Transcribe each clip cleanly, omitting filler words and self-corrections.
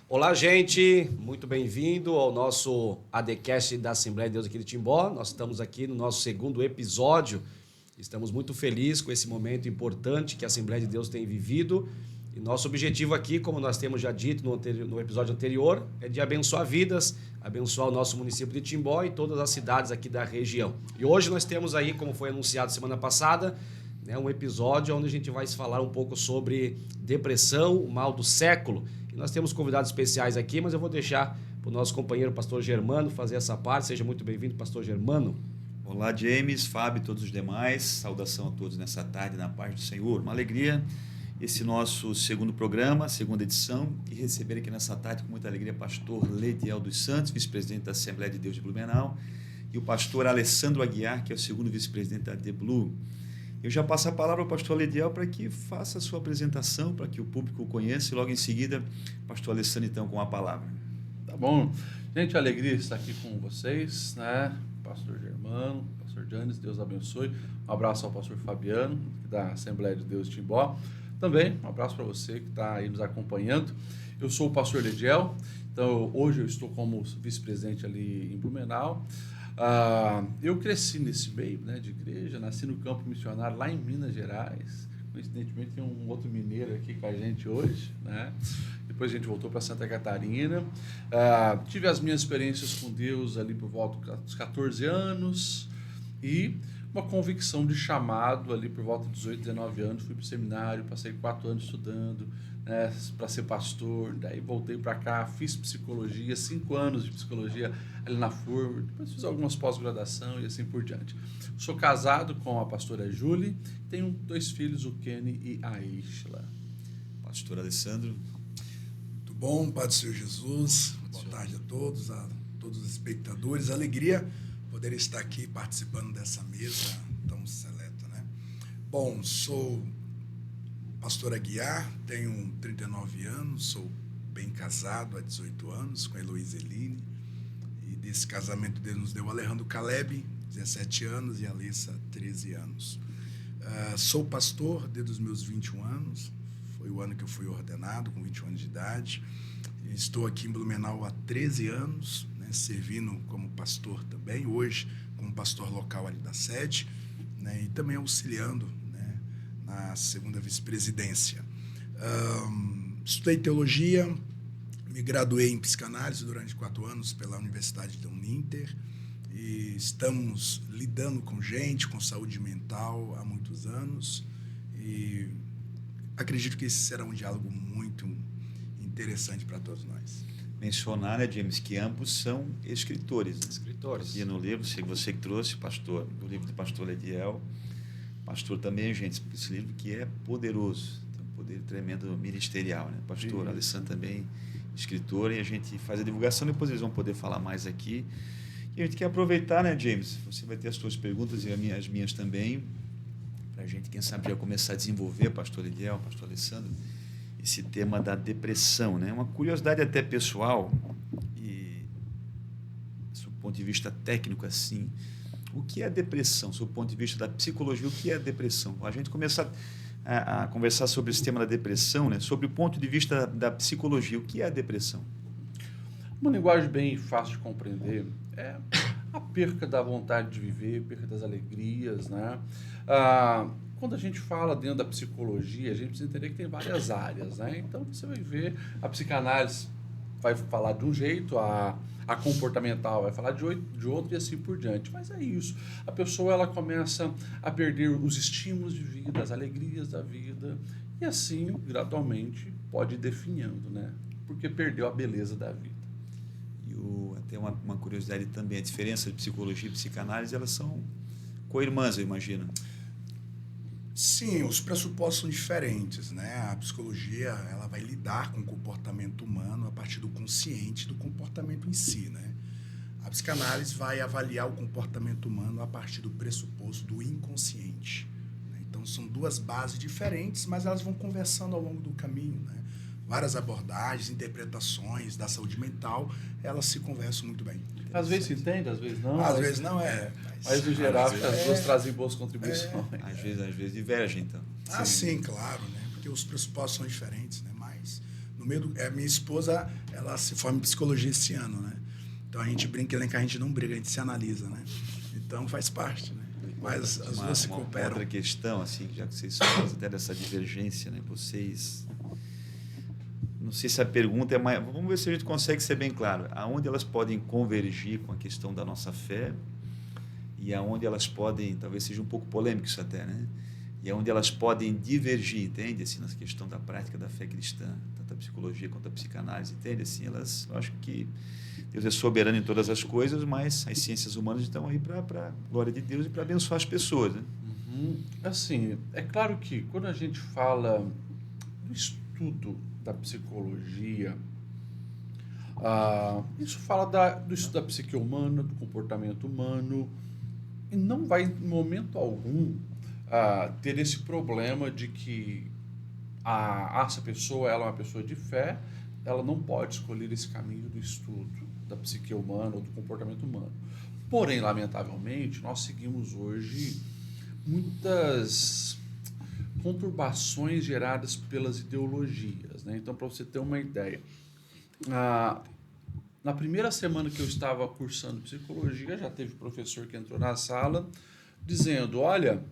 Olá, gente, muito bem-vindo ao nosso ADCast da Assembleia de Deus aqui de Timbó. Nós estamos aqui no nosso segundo episódio. Estamos muito felizes com esse momento importante que a Assembleia de Deus tem vivido. E nosso objetivo aqui, como nós temos já dito no episódio anterior, é de abençoar vidas, abençoar o nosso município de Timbó e todas as cidades aqui da região. E hoje nós temos aí, como foi anunciado semana passada, um episódio onde a gente vai falar um pouco sobre depressão, o mal do século. E nós temos convidados especiais aqui, mas eu vou deixar para o nosso companheiro pastor Germano fazer essa parte. Seja muito bem-vindo, pastor Germano. Olá, James, Fábio e todos os demais. Saudação a todos nessa tarde, na paz do Senhor. Uma alegria esse nosso segundo programa, segunda edição, e receber aqui nessa tarde com muita alegria o pastor Lediel dos Santos, vice-presidente da Assembleia de Deus de Blumenau, e o pastor Alessandro Aguiar, que é o segundo vice-presidente da The Blue. Eu já passo a palavra ao pastor Lediel para que faça a sua apresentação, para que o público o conheça, e logo em seguida, pastor Alessandro, então, com a palavra. Tá bom. Gente, alegria estar aqui com vocês, né? Pastor Germano, pastor Janes, Deus abençoe. Um abraço ao pastor Fabiano, da Assembleia de Deus de Timbó. Também um abraço para você que está aí nos acompanhando. Eu sou o pastor Lediel, então hoje eu estou como vice-presidente ali em Blumenau. Eu cresci nesse meio, né, de igreja, nasci no campo missionário lá em Minas Gerais. Coincidentemente tem um outro mineiro aqui com a gente hoje, né? Depois a gente voltou para Santa Catarina. Tive as minhas experiências com Deus ali por volta dos 14 anos e uma convicção de chamado ali por volta dos 18, 19 anos. Fui para o seminário, passei 4 anos estudando, né, para ser pastor. Daí voltei para cá, fiz psicologia, 5 anos de psicologia ali na FUR. Depois fiz algumas pós-graduação e assim por diante. Sou casado com a pastora Julie, tenho 2 filhos, o Kenny e a Isla. Pastor Alessandro. Muito bom, Pai do Senhor Jesus. Boa tarde a todos os espectadores. Alegria poder estar aqui participando dessa mesa tão seleta, né? Bom, sou pastor Aguiar, tenho 39 anos, sou bem casado há 18 anos com a Heloísa Eline, e desse casamento Deus nos deu o Alejandro Caleb, 17 anos, e a Alessa, 13 anos. Sou pastor desde os meus 21 anos, foi o ano que eu fui ordenado, com 21 anos de idade. Estou aqui em Blumenau há 13 anos, né, servindo como pastor também, hoje como pastor local ali da sede, né, e também auxiliando, né, na segunda vice-presidência. Estudei teologia, me graduei em psicanálise durante 4 anos pela Universidade de Uninter, e estamos lidando com gente, com saúde mental há muitos anos, e acredito que esse será um diálogo muito interessante para todos nós. Mencionar, né, James, que ambos são escritores. Né? Escritores. E no livro, você que trouxe, pastor, o livro do pastor Lediel, pastor também, gente, esse livro que é poderoso, tem um poder tremendo ministerial, né? Pastor Alessandro também, escritor, e a gente faz a divulgação, depois eles vão poder falar mais aqui. E a gente quer aproveitar, né, James? Você vai ter as suas perguntas e as minhas também, para a gente, quem sabe, já começar a desenvolver, pastor Lediel, pastor Alessandro, esse tema da depressão, né? Uma curiosidade até pessoal e, do ponto de vista técnico, assim, o que é depressão? Do ponto de vista da psicologia, o que é depressão? A gente começar a conversar sobre esse tema da depressão, né? Sobre o ponto de vista da psicologia, o que é a depressão? Uma linguagem bem fácil de compreender é a perca da vontade de viver, perca das alegrias, né? Quando a gente fala dentro da psicologia, a gente precisa entender que tem várias áreas, né? Então, você vai ver, a psicanálise vai falar de um jeito, a comportamental vai falar de outro e assim por diante. Mas é isso. A pessoa, ela começa a perder os estímulos de vida, as alegrias da vida, e assim, gradualmente, pode ir definhando, né? Porque perdeu a beleza da vida. E até uma curiosidade também, a diferença de psicologia e psicanálise, elas são co-irmãs, eu imagino. Sim, os pressupostos são diferentes, né? A psicologia, ela vai lidar com o comportamento humano a partir do consciente do comportamento em si, né? A psicanálise vai avaliar o comportamento humano a partir do pressuposto do inconsciente, né? Então, são 2 bases diferentes, mas elas vão conversando ao longo do caminho, né? Várias abordagens, interpretações da saúde mental, elas se conversam muito bem. Às vezes se entende, às vezes não. Às vezes não é. Mas no geral, acho que as 2 trazem boas contribuições. Às vezes divergem, então. Sim, claro, né? Porque os pressupostos são diferentes, né? Mas, no A minha esposa, ela se forma em psicologia esse ano, né? Então a gente brinca que a gente não briga, a gente se analisa, né? Então faz parte, né? Mas as duas se cooperam. Outra questão, assim, já que vocês falam até dessa divergência, né? Vocês... Não sei se a pergunta é mais... Vamos ver se a gente consegue ser bem claro. Aonde elas podem convergir com a questão da nossa fé e aonde elas podem... Talvez seja um pouco polêmico isso até, né? E aonde elas podem divergir, entende? Assim, na questão da prática da fé cristã, tanto a psicologia quanto a psicanálise, entende? Assim, elas... Eu acho que Deus é soberano em todas as coisas, mas as ciências humanas estão aí para a glória de Deus e para abençoar as pessoas, né? Assim, é claro que quando a gente fala do estudo da psicologia, isso fala do estudo da psique humana, do comportamento humano, e não vai, em momento algum, ter esse problema de que essa pessoa ela é uma pessoa de fé, ela não pode escolher esse caminho do estudo da psique humana ou do comportamento humano. Porém, lamentavelmente, nós seguimos hoje muitas conturbações geradas pelas ideologias, né? Então, para você ter uma ideia, na primeira semana que eu estava cursando psicologia, já teve professor que entrou na sala dizendo, olha,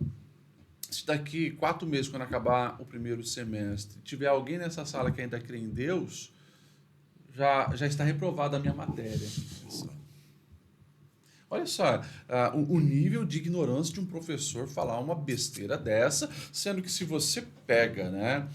se daqui 4 meses, quando acabar o primeiro semestre, tiver alguém nessa sala que ainda crê em Deus, já está reprovada a minha matéria. Olha só, o nível de ignorância de um professor falar uma besteira dessa, sendo que se você pega, né,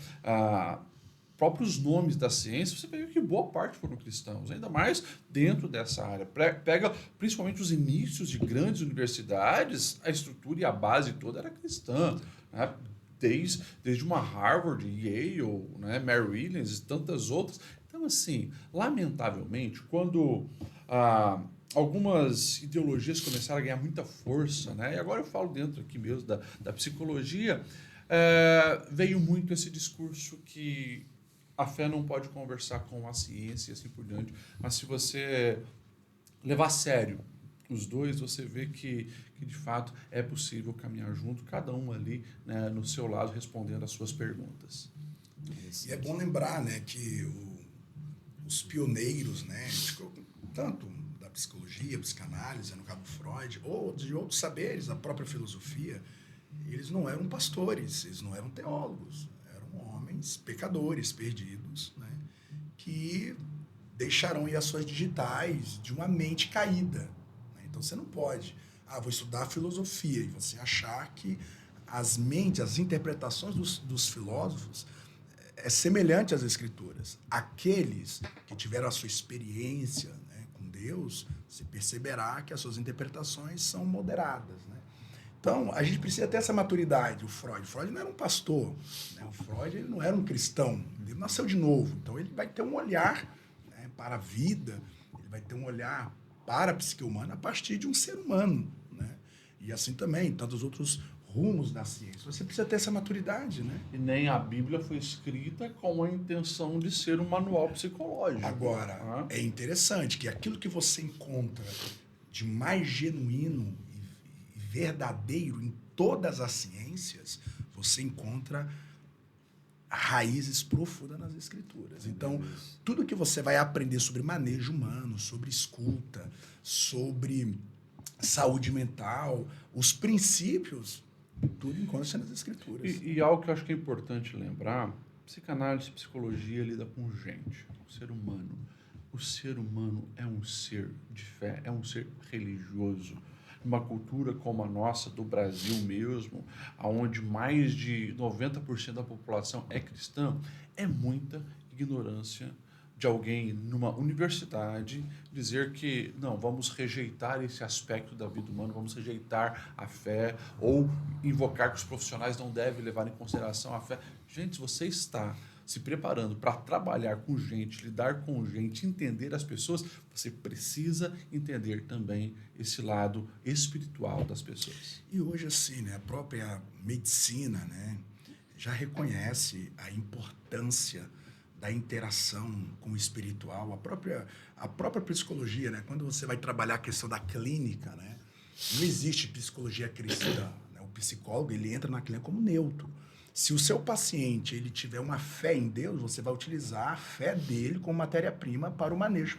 próprios nomes da ciência, você pega que boa parte foram cristãos, ainda mais dentro dessa área. Pega principalmente os inícios de grandes universidades, a estrutura e a base toda era cristã, né? Desde uma Harvard, Yale, né, Mary Williams e tantas outras. Então, assim, lamentavelmente, quando algumas ideologias começaram a ganhar muita força, né, e agora eu falo dentro aqui mesmo da psicologia, veio muito esse discurso que a fé não pode conversar com a ciência e assim por diante, mas se você levar a sério os dois, você vê que de fato é possível caminhar junto, cada um ali, né, no seu lado, respondendo às suas perguntas. E é bom lembrar, né, que os pioneiros, né, tanto da psicologia, psicanálise, no caso Freud, ou de outros saberes, a própria filosofia, eles não eram pastores, eles não eram teólogos, eram homens pecadores, perdidos, né, que deixaram ir as suas digitais de uma mente caída. Né? Então você não pode, vou estudar filosofia, e você achar que as mentes, as interpretações dos filósofos é semelhante às escrituras. Aqueles que tiveram a sua experiência, né, com Deus, você perceberá que as suas interpretações são moderadas. Né? Então, a gente precisa ter essa maturidade. O Freud não era um pastor, né? O Freud ele não era um cristão, ele nasceu de novo. Então, ele vai ter um olhar, né, para a vida, ele vai ter um olhar para a psique humana a partir de um ser humano. Né? E assim também, tantos outros rumos da ciência. Você precisa ter essa maturidade, né? E nem a Bíblia foi escrita com a intenção de ser um manual psicológico. Agora, é interessante que aquilo que você encontra de mais genuíno e verdadeiro em todas as ciências, você encontra raízes profundas nas escrituras. Então, tudo que você vai aprender sobre manejo humano, sobre escuta, sobre saúde mental, os princípios, tudo encontra-se nas escrituras. E algo que eu acho que é importante lembrar, psicanálise, psicologia lida com gente, com ser humano. O ser humano é um ser de fé, é um ser religioso. Uma cultura como a nossa, do Brasil mesmo, onde mais de 90% da população é cristã, é muita ignorância de alguém numa universidade dizer que não, vamos rejeitar esse aspecto da vida humana, vamos rejeitar a fé, ou invocar que os profissionais não devem levar em consideração a fé. Gente, se você está se preparando para trabalhar com gente, lidar com gente, entender as pessoas, você precisa entender também esse lado espiritual das pessoas. E hoje, assim, né, a própria medicina, né, já reconhece a importância da interação com o espiritual, a própria psicologia, né? Quando você vai trabalhar a questão da clínica, né? Não existe psicologia cristã, né? O psicólogo, ele entra na clínica como neutro. Se o seu paciente ele tiver uma fé em Deus, você vai utilizar a fé dele como matéria-prima para o manejo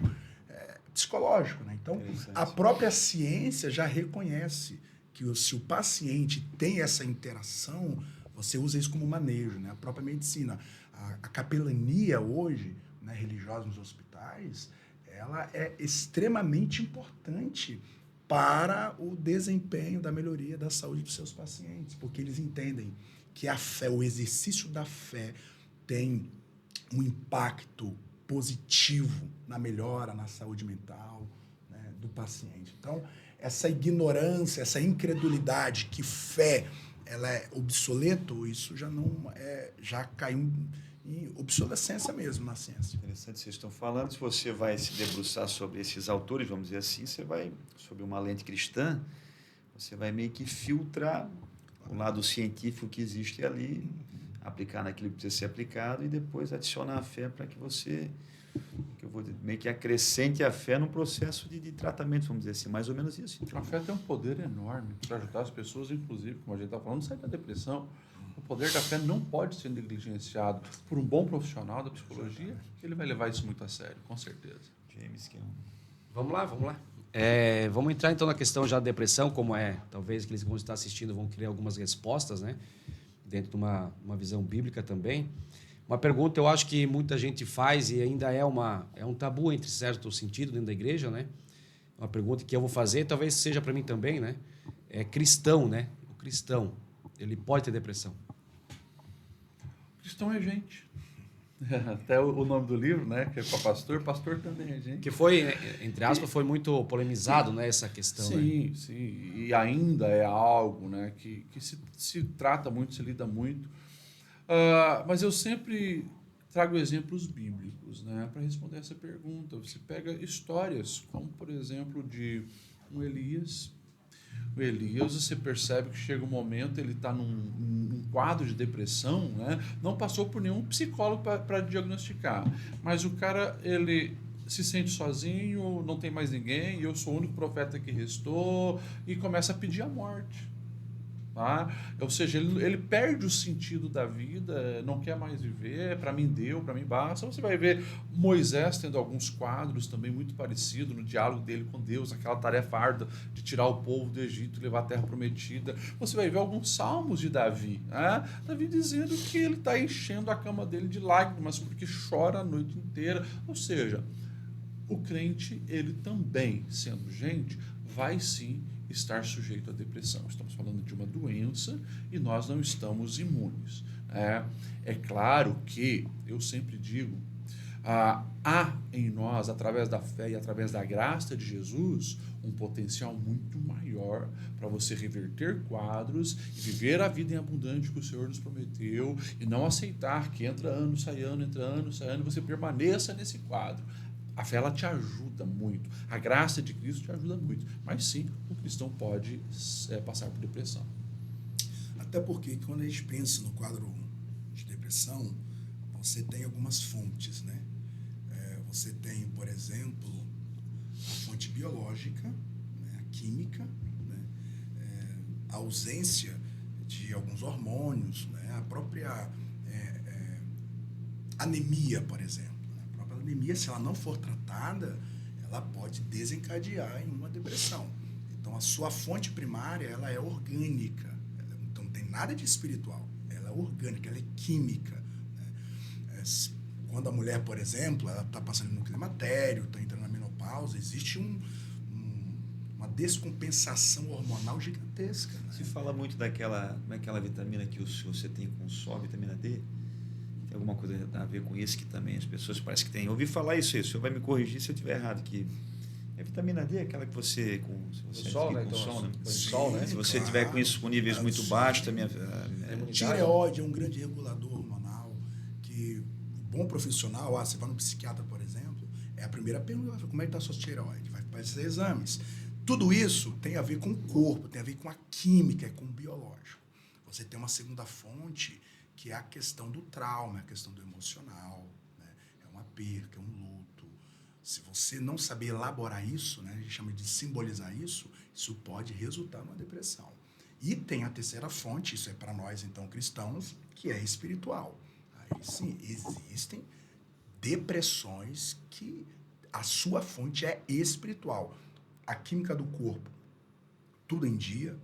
psicológico, né? Então, a própria ciência já reconhece que se o paciente tem essa interação, você usa isso como manejo, né? A própria medicina. A capelania hoje, né, religiosa nos hospitais, ela é extremamente importante para o desempenho da melhoria da saúde dos seus pacientes, porque eles entendem que a fé, o exercício da fé tem um impacto positivo na melhora, na saúde mental, né, do paciente. Então, essa ignorância, essa incredulidade que fé ela é obsoleto, isso já não já caiu em obsolescência mesmo na ciência. Interessante vocês estão falando. Se você vai se debruçar sobre esses autores, vamos dizer assim, você vai, sob uma lente cristã, você vai meio que filtrar o lado científico que existe ali, aplicar naquilo que precisa ser aplicado e depois adicionar a fé para que você, que eu vou meio que acrescente a fé no processo de tratamento, vamos dizer assim, mais ou menos isso. Então, A fé tem um poder enorme para ajudar as pessoas, inclusive, como a gente está falando, sair da depressão. O poder da fé não pode ser negligenciado por um bom profissional da psicologia. Ele vai levar isso muito a sério, com certeza. James, que Vamos lá. Vamos entrar então na questão já da depressão, como talvez aqueles que vão estar assistindo vão querer algumas respostas, né? Dentro de uma visão bíblica também. Uma pergunta eu acho que muita gente faz e ainda é um tabu entre certo sentido dentro da igreja, né? Uma pergunta que eu vou fazer, talvez seja para mim também, né? É cristão, né? O cristão, ele pode ter depressão? Cristão é gente. Até o nome do livro, né? Que é para pastor, pastor também é gente. Que foi, entre aspas, foi muito polemizado, né? Essa questão, sim, né? Sim. E ainda é algo, né? Que se trata muito, se lida muito. Mas eu sempre trago exemplos bíblicos, né, para responder essa pergunta. Você pega histórias, como por exemplo de um Elias. O Elias, você percebe que chega um momento, ele está num quadro de depressão, né? Não passou por nenhum psicólogo para diagnosticar, mas o cara, ele se sente sozinho, não tem mais ninguém, eu sou o único profeta que restou, e começa a pedir a morte. Tá? Ou seja, ele perde o sentido da vida, não quer mais viver, para mim deu, para mim basta. Você vai ver Moisés tendo alguns quadros também muito parecidos no diálogo dele com Deus, aquela tarefa árdua de tirar o povo do Egito e levar a terra prometida. Você vai ver alguns salmos de Davi, né? Davi dizendo que ele está enchendo a cama dele de lágrimas porque chora a noite inteira. Ou seja, o crente, ele também, sendo gente, vai sim estar sujeito à depressão. Estamos falando de uma doença e nós não estamos imunes. É claro que, eu sempre digo, há em nós, através da fé e através da graça de Jesus, um potencial muito maior para você reverter quadros e viver a vida em abundante que o Senhor nos prometeu e não aceitar que entra ano, sai ano, e você permaneça nesse quadro. A fé, ela te ajuda muito. A graça de Cristo te ajuda muito. Mas sim, o cristão pode passar por depressão. Até porque quando a gente pensa no quadro de depressão, você tem algumas fontes, né? Você tem, por exemplo, a fonte biológica, né? A química, né? A ausência de alguns hormônios, né? A própria anemia, por exemplo. A anemia, se ela não for tratada, ela pode desencadear em uma depressão. Então, a sua fonte primária, ela é orgânica. Então, não tem nada de espiritual. Ela é orgânica, ela é química. Né? Quando a mulher, por exemplo, ela está passando no climatério, está entrando na menopausa, existe uma descompensação hormonal gigantesca. Né? Se fala muito daquela vitamina que você tem com sol, vitamina D. Tem alguma coisa a ver com isso que também as pessoas parecem que têm. Eu ouvi falar isso aí, o senhor vai me corrigir se eu estiver errado, que a vitamina D é aquela que você... Se sol, né? Se você tiver com isso com níveis muito baixos, também... Tireoide é um grande regulador hormonal que um bom profissional, você vai no psiquiatra, por exemplo, é a primeira pergunta, como é que está a sua tireoide? Vai fazer exames. Tudo isso tem a ver com o corpo, tem a ver com a química, com o biológico. Você tem uma segunda fonte, que é a questão do trauma, a questão do emocional, né? É uma perca, é um luto. Se você não saber elaborar isso, né, a gente chama de simbolizar isso, isso pode resultar numa depressão. E tem a terceira fonte, isso é para nós, então, cristãos, que é espiritual. Aí sim, existem depressões que a sua fonte é espiritual. A química do corpo, tudo em dia.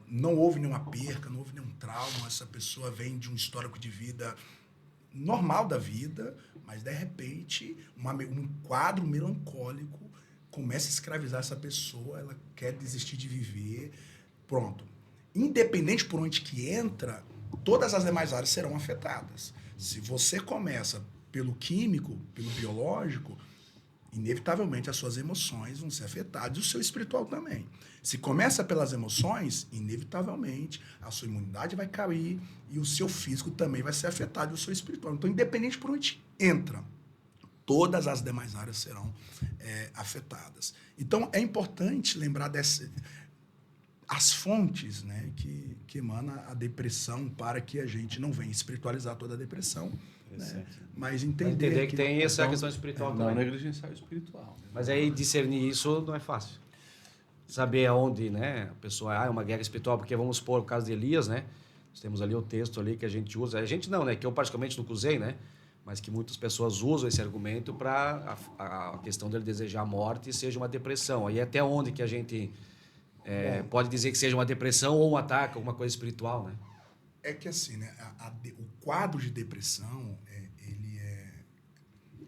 Não houve nenhuma perca, não houve nenhum trauma. Essa pessoa vem de um histórico de vida normal da vida, mas, de repente, um quadro melancólico começa a escravizar essa pessoa, ela quer desistir de viver. Pronto. Independente por onde que entra, todas as demais áreas serão afetadas. Se você começa pelo químico, pelo biológico, inevitavelmente as suas emoções vão ser afetadas e o seu espiritual também. Se começa pelas emoções, inevitavelmente a sua imunidade vai cair e o seu físico também vai ser afetado e o seu espiritual. Então, independente por onde entra, todas as demais áreas serão afetadas. Então, é importante lembrar as fontes, né, que emana a depressão, para que a gente não venha espiritualizar toda a depressão, né, mas entender que tem essa questão espiritual não também. negligenciar o espiritual. Mas aí discernir isso não é fácil. Saber aonde, né, a pessoa é uma guerra espiritual, porque vamos supor o caso de Elias, né? Nós temos ali o texto ali que a gente usa. A gente não, né, que eu particularmente nunca usei, né? Mas que muitas pessoas usam esse argumento para a questão dele desejar a morte seja uma depressão. Aí até onde que a gente pode dizer que seja uma depressão ou um ataque, alguma coisa espiritual, né? É que assim, né, o quadro de depressão, ele é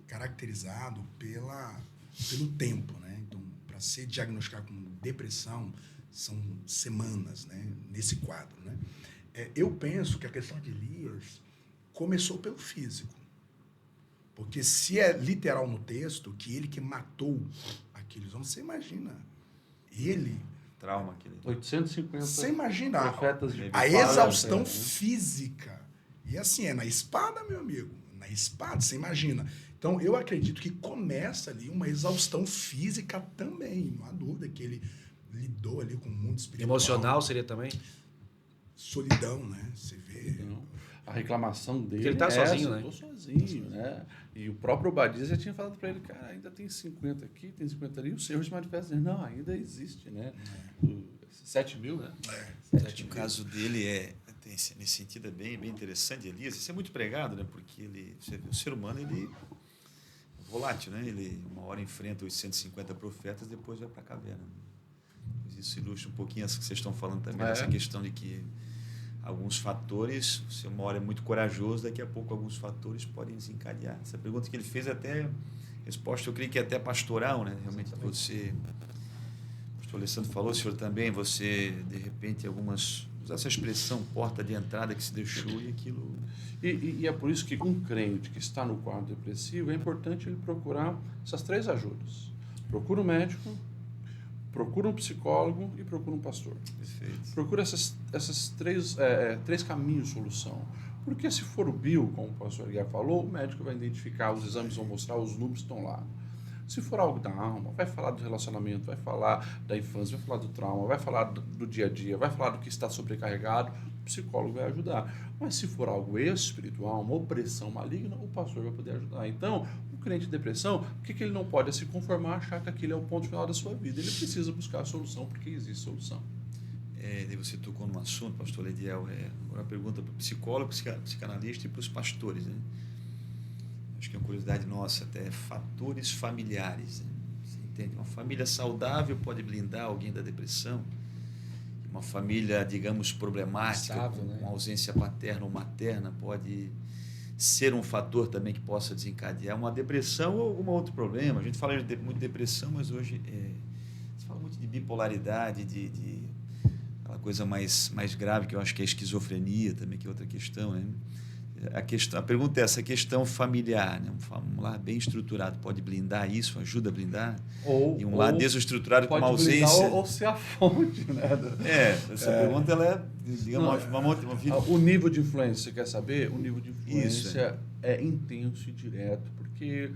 caracterizado pelo tempo, né? Então, para ser diagnosticado com depressão, são semanas, né, nesse quadro, né? Eu penso que a questão de Elias começou pelo físico. Porque se é literal no texto, que ele que matou aqueles homens, você imagina, ele... Trauma aquele. 850 Você imagina profetas de a Baal, exaustão né? física. E assim, é na espada, meu amigo. Na espada, você imagina. Então, eu acredito que começa ali uma exaustão física também. Não há dúvida que ele lidou ali com o mundo espiritual. Emocional seria também? Solidão, né? Você vê... A reclamação dele Porque ele tá sozinho, né? Eu tô sozinho, né? E o próprio Obadias já tinha falado para ele, cara, ainda tem 50 aqui, tem 50 ali, o Senhor se manifesta dizendo, não, ainda existe, né? 7 mil, né? O caso dele nesse sentido, é bem interessante, Elias. Isso é muito pregado, né? Porque o ser humano, ele é volátil, né? Ele uma hora enfrenta 850 profetas, depois vai para a caverna. Isso ilustra um pouquinho isso que vocês estão falando também, essa questão de que alguns fatores, se uma hora é muito corajoso, daqui a pouco alguns fatores podem desencadear. Essa pergunta que ele fez é até resposta, eu creio que é até pastoral, né? Realmente você, o pastor Alessandro falou, o senhor também, você, de repente, usar essa expressão, porta de entrada que se deixou e aquilo... E é por isso que um crente que está no quadro depressivo, é importante ele procurar essas 3 ajudas. Procura um médico, procura um psicólogo e procura um pastor. Perfeito. Procura essas 3 caminhos de solução. Porque se for o bio, como o pastor Guia falou, o médico vai identificar, os exames vão mostrar, os números estão lá. Se for algo da alma, vai falar do relacionamento, vai falar da infância, vai falar do trauma, vai falar do dia a dia, vai falar do que está sobrecarregado, o psicólogo vai ajudar. Mas se for algo espiritual, uma opressão maligna, o pastor vai poder ajudar. Então, o crente de depressão, o que ele não pode é se conformar, achar que aquele é o ponto final da sua vida. Ele precisa buscar a solução, porque existe solução. Você tocou num assunto, pastor Lediel, agora a pergunta para o psicólogo, psicanalista e para os pastores, né? Acho que é uma curiosidade nossa até, fatores familiares, né? Você entende? Uma família saudável pode blindar alguém da depressão, uma família, digamos, problemática, Estável, né? com ausência paterna ou materna, pode ser um fator também que possa desencadear uma depressão ou algum outro problema. A gente fala muito de depressão, mas hoje se fala muito de bipolaridade, de aquela coisa mais grave, que eu acho que é a esquizofrenia também, que é outra questão, né? A pergunta é essa, a questão familiar, né? Um lar bem estruturado pode blindar isso, ajuda a blindar? E um lar desestruturado com uma ausência... Ou ser a fonte, né? Essa pergunta, ela é, digamos, o nível de influência, você quer saber? O nível de influência é intenso e direto, porque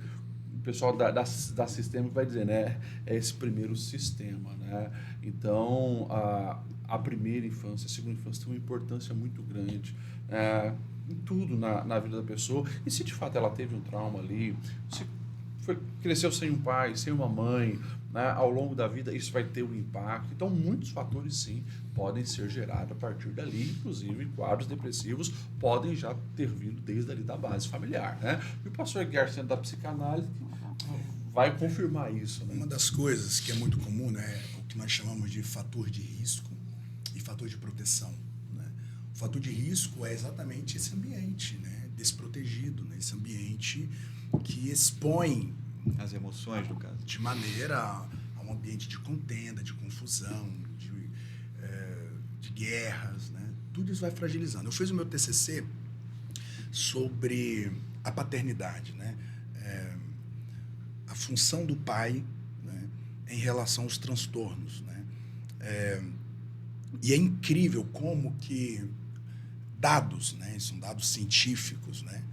o pessoal da sistema vai dizer, né? É esse primeiro sistema, né? Então, a primeira infância, a segunda infância tem uma importância muito grande, em tudo na vida da pessoa. E se de fato ela teve um trauma ali, se cresceu sem um pai, sem uma mãe, né, ao longo da vida isso vai ter um impacto. Então, muitos fatores, sim, podem ser gerados a partir dali, inclusive quadros depressivos podem já ter vindo desde ali da base familiar, né? E o pastor Guiar, sendo da psicanálise, vai confirmar isso, né? Uma das coisas que é muito comum, né, é o que nós chamamos de fator de risco e fator de proteção, né? O fator de risco é exatamente esse ambiente, né, desprotegido, né, esse ambiente que expõe As emoções, no caso. de maneira a um ambiente de contenda, de confusão, de guerras, né? Tudo isso vai fragilizando. Eu fiz o meu TCC sobre a paternidade, né? A função do pai, né, em relação aos transtornos, né? E é incrível como que dados, né? São dados científicos, né?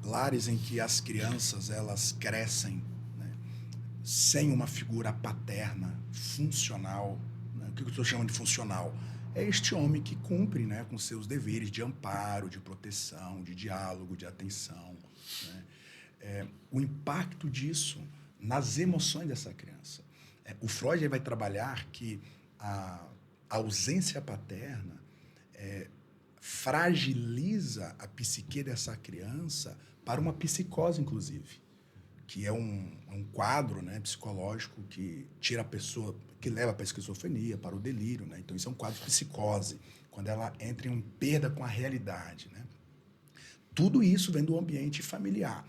Lares em que as crianças elas crescem, né, sem uma figura paterna funcional, né? O que eu estou chamando de funcional? É este homem que cumpre, né, com seus deveres de amparo, de proteção, de diálogo, de atenção, né? O impacto disso nas emoções dessa criança. O Freud vai trabalhar que a ausência paterna fragiliza a psique dessa criança para uma psicose, inclusive, que é um quadro, né, psicológico que tira a pessoa, que leva para a esquizofrenia, para o delírio, né? Então, isso é um quadro de psicose, quando ela entra em perda com a realidade, né? Tudo isso vem do ambiente familiar.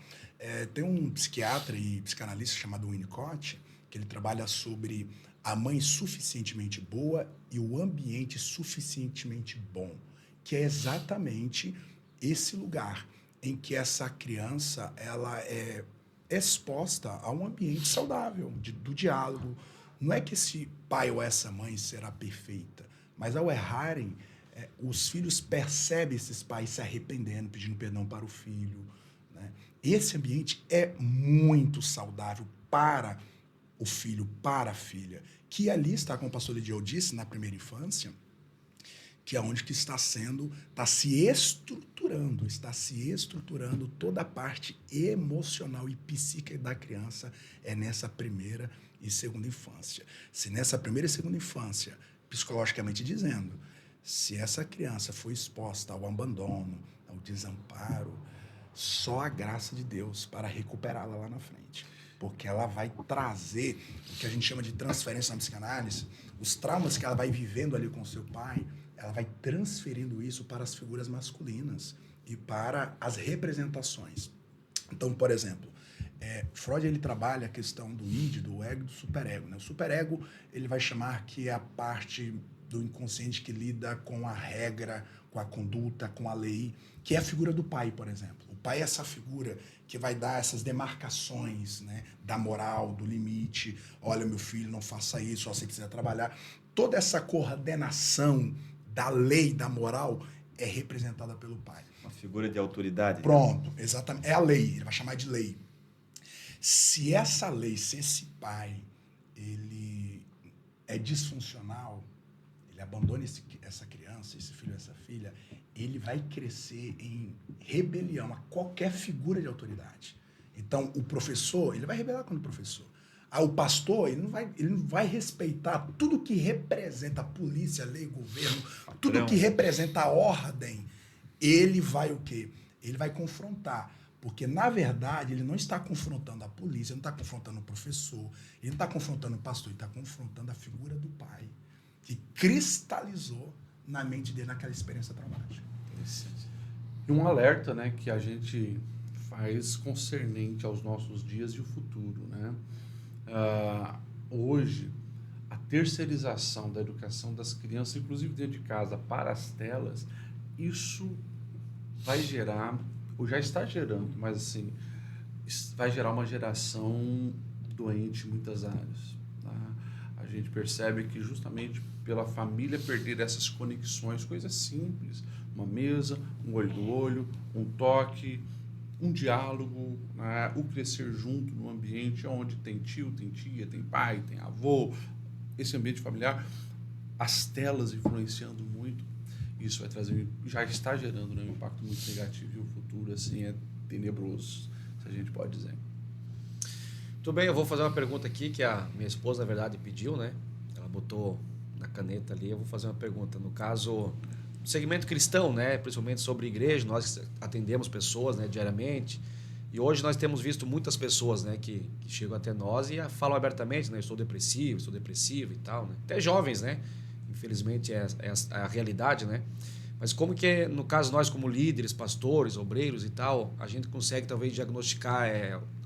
Tem um psiquiatra e psicanalista chamado Winnicott, que ele trabalha sobre a mãe suficientemente boa e o ambiente suficientemente bom, que é exatamente esse lugar em que essa criança ela é exposta a um ambiente saudável, do diálogo. Não é que esse pai ou essa mãe será perfeita, mas ao errarem, os filhos percebem esses pais se arrependendo, pedindo perdão para o filho, né? Esse ambiente é muito saudável para o filho, para a filha, que ali está, como o pastor Lidiel disse, na primeira infância, que é onde que está se estruturando toda a parte emocional e psíquica da criança é nessa primeira e segunda infância. Se nessa primeira e segunda infância, psicologicamente dizendo, se essa criança foi exposta ao abandono, ao desamparo, só a graça de Deus para recuperá-la lá na frente. Porque ela vai trazer o que a gente chama de transferência na psicanálise, os traumas que ela vai vivendo ali com o seu pai, ela vai transferindo isso para as figuras masculinas e para as representações. Então, por exemplo, Freud ele trabalha a questão do id, do ego e do superego, né? O superego ele vai chamar que é a parte do inconsciente que lida com a regra, com a conduta, com a lei, que é a figura do pai, por exemplo. O pai é essa figura que vai dar essas demarcações, né, da moral, do limite. Olha, meu filho, não faça isso, só se quiser trabalhar. Toda essa coordenação da lei, da moral, é representada pelo pai. Uma figura de autoridade. Pronto, exatamente. É a lei, ele vai chamar de lei. Se essa lei, se esse pai, ele é disfuncional, ele abandona essa criança, esse filho, essa filha, ele vai crescer em rebelião a qualquer figura de autoridade. Então, o professor, ele vai rebelar contra o professor. O pastor, ele não vai respeitar tudo que representa a polícia, a lei, o governo, tudo que representa a ordem, ele vai o quê? Ele vai confrontar. Porque, na verdade, ele não está confrontando a polícia, ele não está confrontando o professor, ele não está confrontando o pastor, ele está confrontando a figura do pai, que cristalizou na mente dele naquela experiência traumática. E um alerta, né, que a gente faz concernente aos nossos dias e o futuro, né? Hoje, a terceirização da educação das crianças, inclusive dentro de casa, para as telas, isso vai gerar, ou já está gerando, mas assim, vai gerar uma geração doente em muitas áreas. Tá? A gente percebe que justamente pela família perder essas conexões, coisas simples, uma mesa, um olho no olho, um toque, um diálogo, né? O crescer junto num ambiente onde tem tio, tem tia, tem pai, tem avô, esse ambiente familiar, as telas influenciando muito, isso vai trazer, já está gerando, né, um impacto muito negativo e o futuro assim é tenebroso, se a gente pode dizer. Tudo bem, eu vou fazer uma pergunta aqui que a minha esposa, na verdade, pediu, né? Ela botou na caneta ali, eu vou fazer uma pergunta. No caso, no segmento cristão, né? Principalmente sobre igreja, nós atendemos pessoas, né, diariamente. E hoje nós temos visto muitas pessoas, né, que chegam até nós e falam abertamente, né? Eu estou depressivo e tal, né? Até jovens, né? Infelizmente é a realidade, né? Mas como que, no caso, nós como líderes, pastores, obreiros e tal, a gente consegue talvez diagnosticar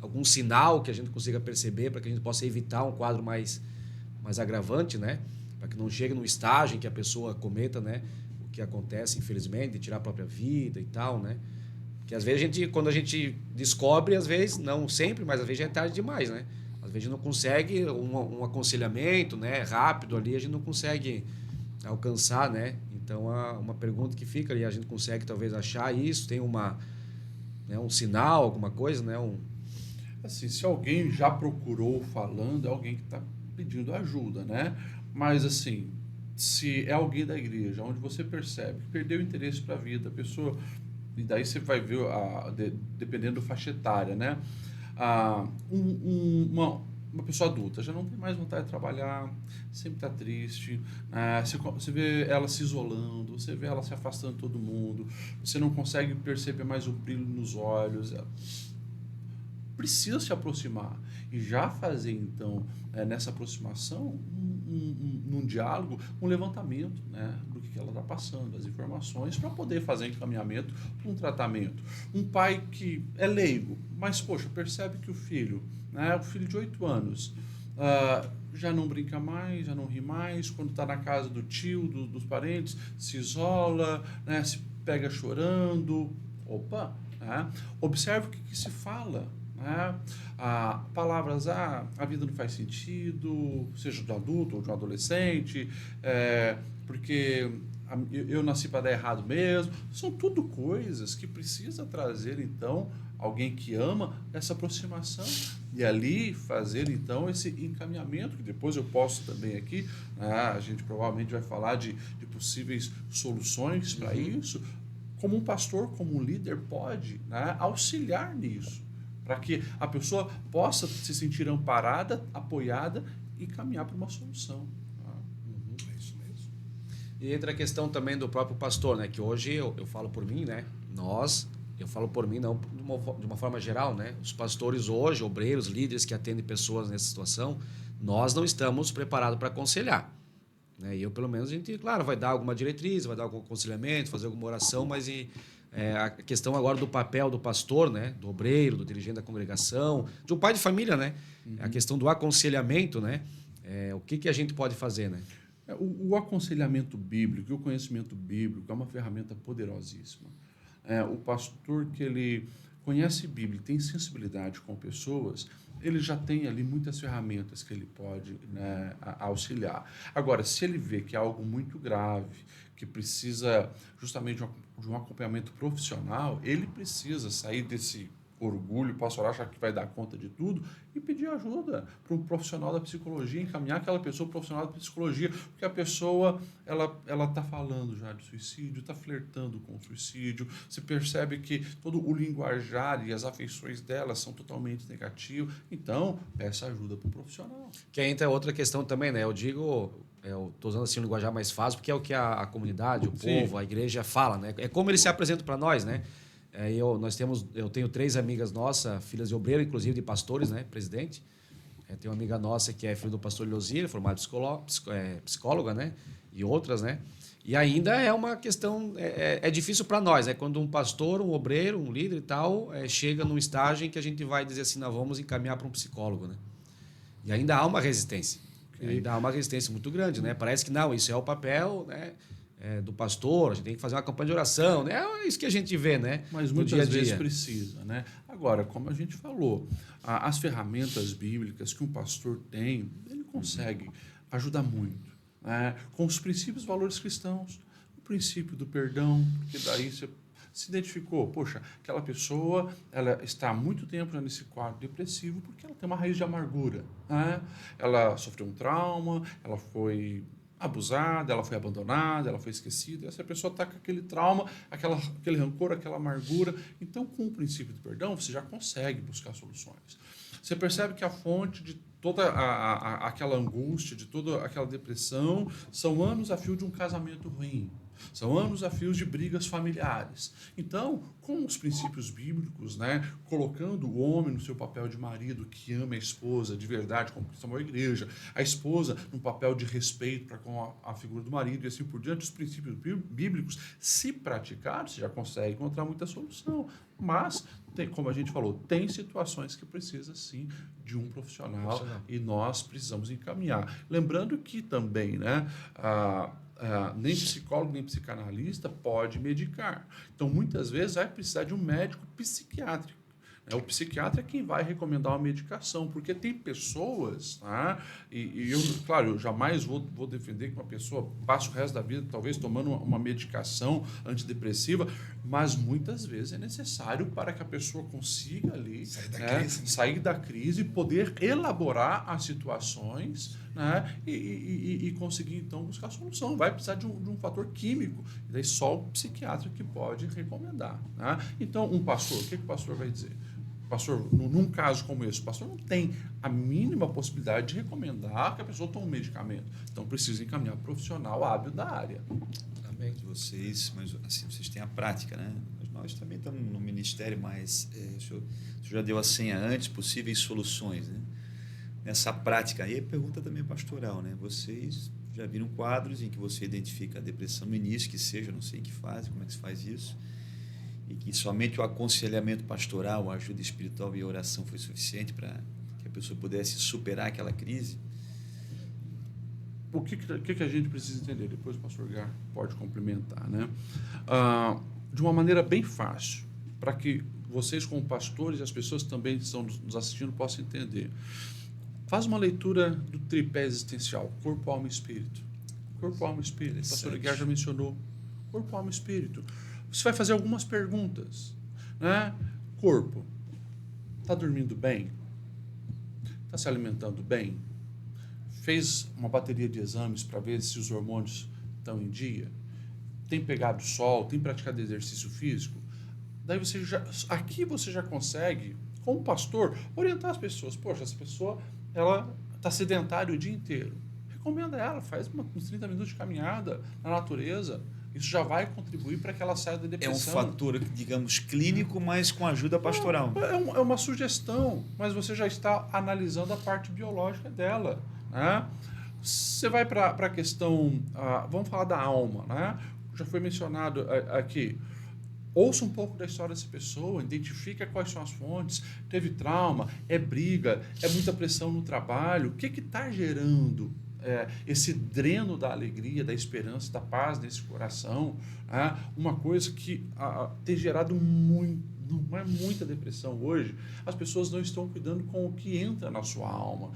algum sinal que a gente consiga perceber para que a gente possa evitar um quadro mais agravante, né? Para que não chegue no estágio em que a pessoa cometa, né, o que acontece, infelizmente, de tirar a própria vida e tal, né? Porque às vezes quando a gente descobre, às vezes, não sempre, mas às vezes já é tarde demais, né? Às vezes a gente não consegue um aconselhamento, né, rápido ali, a gente não consegue alcançar, né? Então, uma pergunta que fica ali, a gente consegue talvez achar isso, tem né, um sinal, alguma coisa, né? Assim, se alguém já procurou falando, é alguém que está pedindo ajuda, né? Mas, assim, se é alguém da igreja, onde você percebe que perdeu o interesse para a vida, a pessoa... E daí você vai ver, dependendo da faixa etária, né? Uma pessoa adulta já não tem mais vontade de trabalhar, sempre está triste, você vê ela se isolando, você vê ela se afastando de todo mundo, você não consegue perceber mais o brilho nos olhos, precisa se aproximar e já fazer então nessa aproximação num diálogo, um levantamento, né, do que ela está passando, as informações, para poder fazer encaminhamento para um tratamento. Um pai que é leigo, mas poxa, percebe que o filho, né, o filho de 8 anos, já não brinca mais, já não ri mais, quando está na casa do tio, dos parentes, se isola, né, se pega chorando. Opa, né? Observe o que se fala. Né? Palavras, a vida não faz sentido, seja do adulto ou de um adolescente, porque eu nasci para dar errado mesmo. São tudo coisas que precisa trazer, então, alguém que ama essa aproximação e ali fazer, então, esse encaminhamento, que depois eu posso também aqui, a gente provavelmente vai falar de possíveis soluções para isso, como um pastor, como um líder pode, né, auxiliar nisso, para que a pessoa possa se sentir amparada, apoiada e caminhar para uma solução. É isso mesmo. E entra a questão também do próprio pastor, né? Que hoje eu falo por mim, né? Eu falo por mim, não de uma forma geral, né? Os pastores hoje, obreiros, líderes que atendem pessoas nessa situação, nós não estamos preparados para aconselhar. Né? E eu, pelo menos, a gente, claro, vai dar alguma diretriz, vai dar algum aconselhamento, fazer alguma oração, mas a questão agora do papel do pastor, né? Do obreiro, do dirigente da congregação, de um pai de família, né? A questão do aconselhamento, né? O que a gente pode fazer, né? O aconselhamento bíblico e o conhecimento bíblico é uma ferramenta poderosíssima. O pastor que ele conhece Bíblia, tem sensibilidade com pessoas, ele já tem ali muitas ferramentas que ele pode, né, auxiliar. Agora, se ele vê que é algo muito grave, que precisa justamente de um acompanhamento profissional, ele precisa sair desse orgulho pastoral, achar que vai dar conta de tudo e pedir ajuda para um profissional da psicologia, encaminhar aquela pessoa profissional da psicologia, porque a pessoa ela está falando já de suicídio, está flertando com o suicídio, você percebe que todo o linguajar e as afeições dela são totalmente negativos, então peça ajuda para um profissional. Que entra outra questão também, né? Eu digo, eu estou usando assim um linguajar mais fácil, porque é o que a comunidade, o povo, a igreja fala, né? É como ele se apresenta para nós, né? Eu tenho 3 amigas nossas, filhas de obreiro, inclusive de pastores, né, presidente. Tem uma amiga nossa que é filha do pastor Leozir, formada psicóloga, né, e outras, né. E ainda é uma questão, é difícil para nós, né, quando um pastor, um obreiro, um líder e tal, chega num estágio em que a gente vai dizer assim, não, vamos encaminhar para um psicólogo, né. E ainda há uma resistência, ainda há uma resistência muito grande, né. Parece que não, isso é o papel, né, do pastor, a gente tem que fazer uma campanha de oração, né? É isso que a gente vê, né? Mas muitas vezes precisa, né? Agora, como a gente falou, as ferramentas bíblicas que um pastor tem, ele consegue ajudar muito, né? Com os princípios e valores cristãos. O princípio do perdão, porque daí você se identificou, poxa, aquela pessoa ela está há muito tempo já nesse quadro depressivo porque ela tem uma raiz de amargura, né? Ela sofreu um trauma, ela foi abusada, ela foi abandonada, ela foi esquecida. Essa pessoa está com aquele trauma, aquele rancor, aquela amargura. Então, com o princípio do perdão, você já consegue buscar soluções. Você percebe que a fonte de toda aquela angústia, de toda aquela depressão, são anos a fio de um casamento ruim. São anos a fios de brigas familiares. Então, com os princípios bíblicos, né, colocando o homem no seu papel de marido que ama a esposa de verdade, como Cristo amou a igreja, a esposa no papel de respeito para com a figura do marido e assim por diante, os princípios bíblicos, se praticados, você já consegue encontrar muita solução. Mas, como a gente falou, tem situações que precisa sim de um profissional e nós precisamos encaminhar. Lembrando que também, né, nem psicólogo, nem psicanalista pode medicar. Então, muitas vezes, vai precisar de um médico psiquiátrico. O psiquiatra é quem vai recomendar uma medicação, porque tem pessoas, tá? Claro, eu jamais vou defender que uma pessoa passe o resto da vida, talvez, tomando uma medicação antidepressiva, mas muitas vezes é necessário para que a pessoa consiga ali sair da crise e poder elaborar as situações, né? E conseguir, então, buscar a solução. Vai precisar de um fator químico, e daí só o psiquiatra que pode recomendar. Né? Então, um pastor, o que o pastor vai dizer? Pastor, num caso como esse, o pastor não tem a mínima possibilidade de recomendar que a pessoa tome um medicamento. Então, precisa encaminhar profissional hábil da área. Também. Vocês, mas assim, vocês têm a prática, né? Mas nós também estamos no ministério, mas o senhor já deu a senha antes, possíveis soluções, né? Nessa prática aí, pergunta também pastoral, né? Vocês já viram quadros em que você identifica a depressão no início, que seja, não sei em que fase, como é que se faz isso, e que somente o aconselhamento pastoral, a ajuda espiritual e a oração foi suficiente para que a pessoa pudesse superar aquela crise? O que a gente precisa entender? Depois o pastor Gar pode complementar, né? De uma maneira bem fácil, para que vocês, como pastores, e as pessoas que também estão nos assistindo possam entender. Faz uma leitura do tripé existencial, corpo, alma e espírito. Corpo, alma e espírito. O pastor Gar já mencionou. Corpo, alma e espírito. Você vai fazer algumas perguntas, né? Corpo, está dormindo bem? Está se alimentando bem? Fez uma bateria de exames para ver se os hormônios estão em dia? Tem pegado sol? Tem praticado exercício físico? Daí aqui você já consegue, como pastor, orientar as pessoas. Poxa, essa pessoa ela está sedentária o dia inteiro. Recomenda ela, faz uns 30 minutos de caminhada na natureza. Isso já vai contribuir para que ela saia da depressão. É um fator, digamos, clínico, mas com ajuda pastoral. É uma sugestão, mas você já está analisando a parte biológica dela. Né? Você vai para a questão, vamos falar da alma, né? Já foi mencionado aqui. Ouça um pouco da história dessa pessoa, identifica quais são as fontes, teve trauma, é briga, é muita pressão no trabalho, o que está gerando esse dreno da alegria, da esperança, da paz nesse coração, uma coisa que tem gerado muita depressão hoje. As pessoas não estão cuidando com o que entra na sua alma,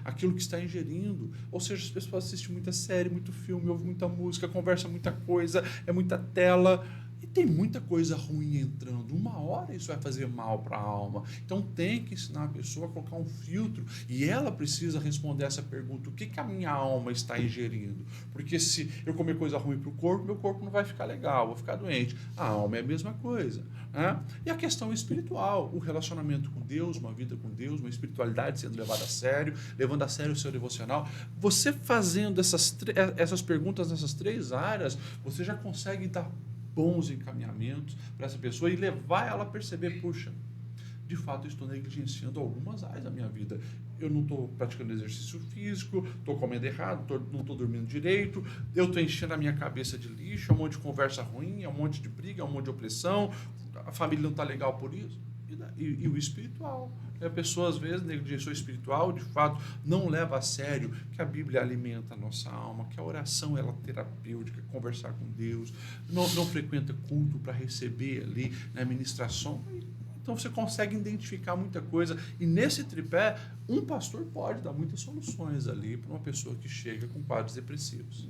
aquilo que está ingerindo. Ou seja, as pessoas assistem muita série, muito filme, ouvem muita música, conversam muita coisa, é muita tela. E tem muita coisa ruim entrando. Uma hora isso vai fazer mal para a alma. Então tem que ensinar a pessoa a colocar um filtro e ela precisa responder essa pergunta: o que a minha alma está ingerindo? Porque se eu comer coisa ruim para o corpo, meu corpo não vai ficar legal, vou ficar doente. A alma é a mesma coisa. Né? E a questão espiritual, o relacionamento com Deus, uma vida com Deus, uma espiritualidade sendo levada a sério, levando a sério o seu devocional. Você fazendo essas perguntas nessas 3 áreas, você já consegue dar bons encaminhamentos para essa pessoa e levar ela a perceber, puxa, de fato eu estou negligenciando algumas áreas da minha vida. Eu não estou praticando exercício físico, estou comendo errado, não estou dormindo direito, eu estou enchendo a minha cabeça de lixo, é um monte de conversa ruim, é um monte de briga, é um monte de opressão, a família não está legal por isso. E o espiritual. A pessoa, às vezes, negligencia o espiritual, de fato, não leva a sério que a Bíblia alimenta a nossa alma, que a oração ela é terapêutica, conversar com Deus, não frequenta culto para receber ali, né, ministração. Então, você consegue identificar muita coisa. E nesse tripé, um pastor pode dar muitas soluções ali para uma pessoa que chega com quadros depressivos.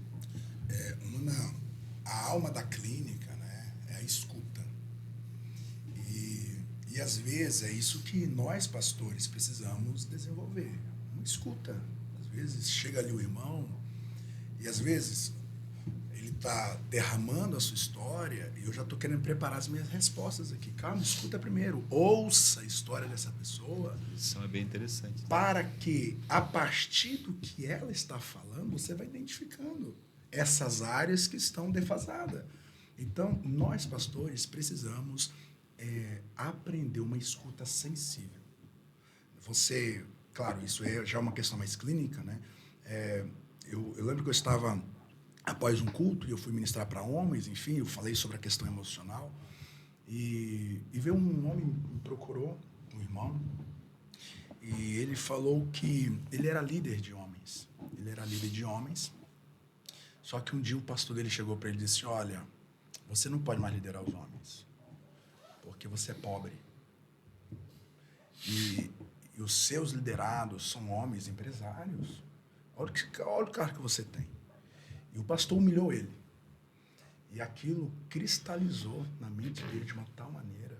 A alma da clínica, né, é a escuta. E às vezes é isso que nós, pastores, precisamos desenvolver. Uma escuta. Às vezes chega ali o irmão e às vezes ele está derramando a sua história e eu já estou querendo preparar as minhas respostas aqui. Calma, escuta primeiro. Ouça a história dessa pessoa. Isso é bem interessante. Para que, a partir do que ela está falando, você vai identificando essas áreas que estão defasadas. Então, nós, pastores, precisamos aprender uma escuta sensível. Você, claro, isso já é uma questão mais clínica, né? Eu lembro que eu estava, após um culto, e eu fui ministrar para homens, enfim, eu falei sobre a questão emocional, e veio um homem, me procurou, um irmão, e ele falou que ele era líder de homens. Ele era líder de homens, só que um dia o pastor dele chegou para ele e disse, olha, você não pode mais liderar os homens, porque você é pobre. E os seus liderados são homens empresários. Olha o cargo que você tem. E o pastor humilhou ele. E aquilo cristalizou na mente dele de uma tal maneira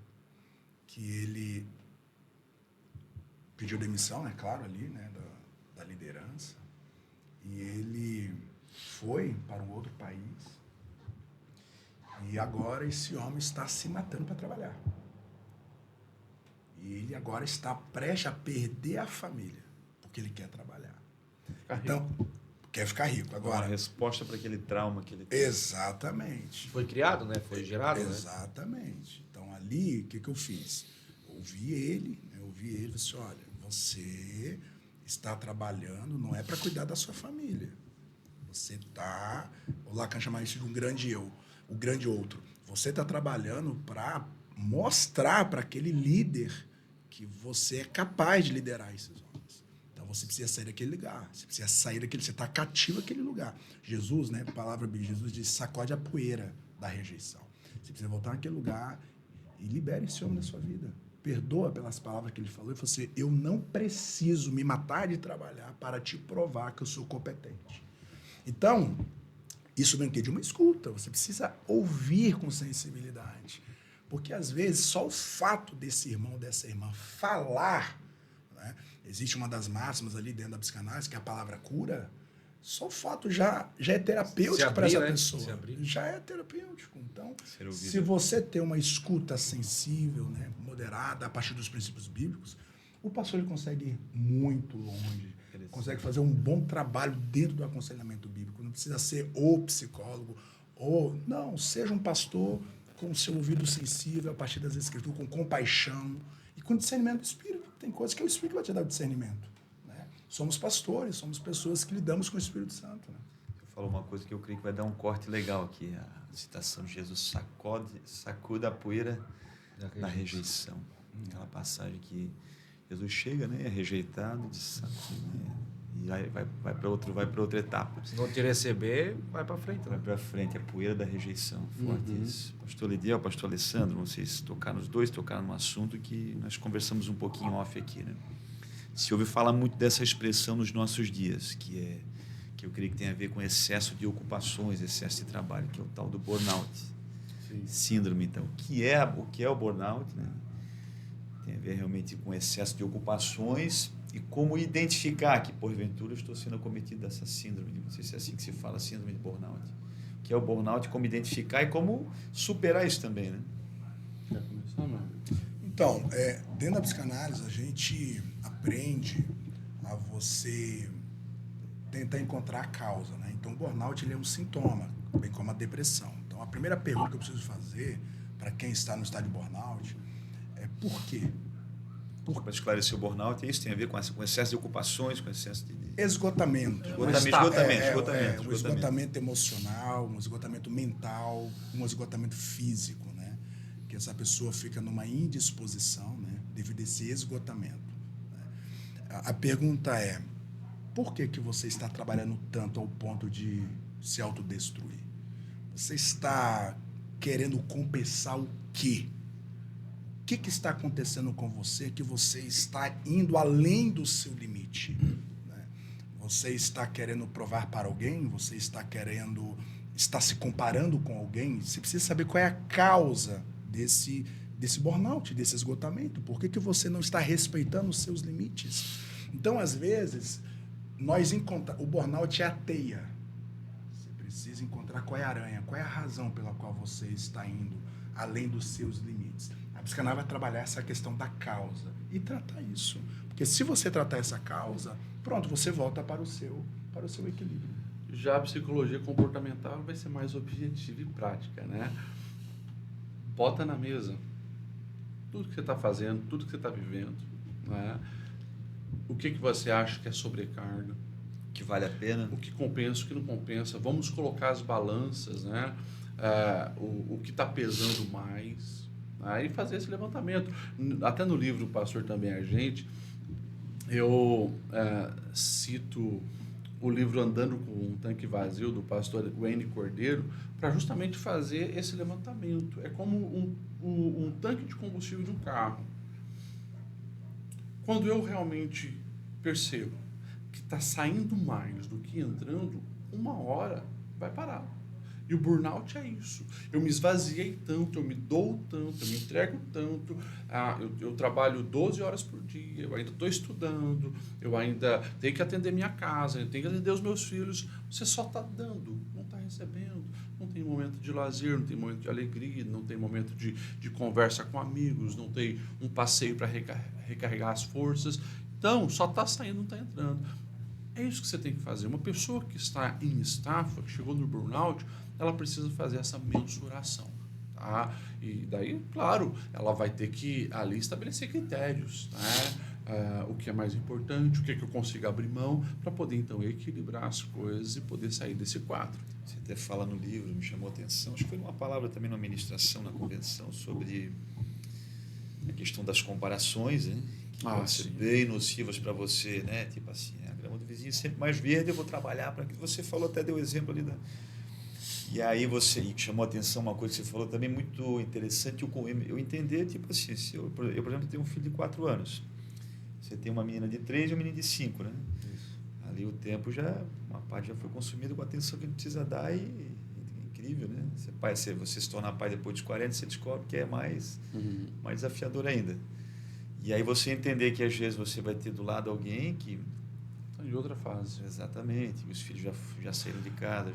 que ele pediu demissão, né, claro, ali, né, da liderança. E ele foi para um outro país. E agora esse homem está se matando para trabalhar. E ele agora está prestes a perder a família, porque ele quer trabalhar. Então, quer ficar rico. Agora, uma resposta para aquele trauma que ele tem. Exatamente. Foi criado, né? Foi gerado, né? Exatamente. Então, ali, o que eu fiz? Ouvi ele, disse, olha, você está trabalhando, não é para cuidar da sua família. Você está, o Lacan chama isso de um grande eu, o grande outro. Você está trabalhando para mostrar para aquele líder que você é capaz de liderar esses homens. Então, você precisa sair daquele lugar. Você precisa sair daquele... Você está cativo àquele lugar. Jesus, né? A palavra de Jesus diz, sacode a poeira da rejeição. Você precisa voltar naquele lugar e libere esse homem da sua vida. Perdoa pelas palavras que ele falou e fala assim, eu não preciso me matar de trabalhar para te provar que eu sou competente. Então, isso vem de uma escuta. Você precisa ouvir com sensibilidade. Porque, às vezes, só o fato desse irmão, dessa irmã falar, né? Existe uma das máximas ali dentro da psicanálise, que é a palavra cura, só o fato já é terapêutico para essa pessoa. Já é terapêutico. Então, se você tem uma escuta sensível, né, moderada, a partir dos princípios bíblicos, o pastor ele consegue ir muito longe, consegue fazer um bom trabalho dentro do aconselhamento bíblico. Não precisa ser o psicólogo, não, seja um pastor com o seu ouvido sensível a partir das escrituras, com compaixão e com discernimento do Espírito. Tem coisas que é o Espírito vai te dar o discernimento. Né? Somos pastores, somos pessoas que lidamos com o Espírito Santo. Né? Você falou uma coisa que eu creio que vai dar um corte legal aqui, a citação de Jesus, sacuda a poeira da rejeição. Aquela passagem que Jesus chega, né, é rejeitado, e aí vai para outra etapa. Se não te receber, vai para frente. Vai para frente, a poeira da rejeição. Forte isso. Pastor Lidiel, pastor Alessandro, vocês tocaram num assunto que nós conversamos um pouquinho off aqui, né? Se ouve falar muito dessa expressão nos nossos dias, que eu creio que tem a ver com excesso de ocupações, excesso de trabalho, que é o tal do burnout. Sim. Síndrome, então. O que é o burnout, né? Tem a ver realmente com excesso de ocupações e como identificar que, porventura, eu estou sendo acometido dessa síndrome, não sei se é assim que se fala, síndrome de burnout. O que é o burnout, como identificar e como superar isso também, né? Quer começar, não? Então, dentro da psicanálise, a gente aprende a você tentar encontrar a causa, né? Então, o burnout ele é um sintoma, bem como a depressão. Então, a primeira pergunta que eu preciso fazer para quem está no estado de burnout é por quê? Para esclarecer o burnout, isso tem a ver com excesso de ocupações, com excesso de... Esgotamento. Esgotamento. Um esgotamento emocional, um esgotamento mental, um esgotamento físico, né? Que essa pessoa fica numa indisposição, né? Devido a esse esgotamento. Né? A pergunta é, por que você está trabalhando tanto ao ponto de se autodestruir? Você está querendo compensar o quê? O que está acontecendo com você que você está indo além do seu limite? Né? Você está querendo provar para alguém? Você está se comparando com alguém? Você precisa saber qual é a causa desse burnout, desse esgotamento. Por que você não está respeitando os seus limites? Então, às vezes, o burnout é a teia. Você precisa encontrar qual é a aranha, qual é a razão pela qual você está indo além dos seus limites. A psicanálise vai trabalhar essa questão da causa e tratar isso. Porque se você tratar essa causa, pronto, você volta para o seu equilíbrio. Já a psicologia comportamental vai ser mais objetiva e prática, né? Bota na mesa tudo que você está fazendo, tudo que você está vivendo, né? O que você acha que é sobrecarga, Que vale a pena. o que compensa, o que não compensa. Vamos colocar as balanças, né? O que está pesando mais, né? E fazer esse levantamento. Até no livro do Pastor Também a Gente, eu cito o livro Andando com um Tanque Vazio, do pastor Wayne Cordeiro, para justamente fazer esse levantamento. É como um tanque de combustível de um carro. Quando eu realmente percebo que está saindo mais do que entrando, uma hora vai parar. E o burnout é isso. Eu me esvaziei tanto, eu me dou tanto, eu me entrego tanto. Eu trabalho 12 horas por dia, eu ainda estou estudando, eu ainda tenho que atender minha casa, eu tenho que atender os meus filhos. Você só está dando, não está recebendo. Não tem momento de lazer, não tem momento de alegria, não tem momento de conversa com amigos, não tem um passeio para recarregar as forças. Então, só está saindo, não está entrando. É isso que você tem que fazer. Uma pessoa que está em estafa, que chegou no burnout, ela precisa fazer essa mensuração. Tá? E daí, claro, ela vai ter que ali estabelecer critérios. Né? O que é mais importante, o que eu consigo abrir mão, para poder então equilibrar as coisas e poder sair desse quadro. Você até fala no livro, me chamou a atenção, acho que foi uma palavra também na ministração, na convenção, sobre a questão das comparações, né? Que podem ser bem nocivas para você, né? Tipo assim, a grama do vizinho é sempre mais verde, eu vou trabalhar para que você falou, até deu exemplo ali da... E aí e chamou a atenção uma coisa que você falou também muito interessante, eu entender, tipo assim, eu, por exemplo, tenho um filho de 4 anos, você tem uma menina de 3 e um menino de 5, né? Isso. Ali o tempo uma parte já foi consumida com a atenção que ele precisa dar e é incrível, né? Você se tornar pai depois dos 40, você descobre que é mais desafiador ainda. E aí você entender que às vezes você vai ter do lado alguém que... Em outra fase. Exatamente, os filhos já saíram de casa.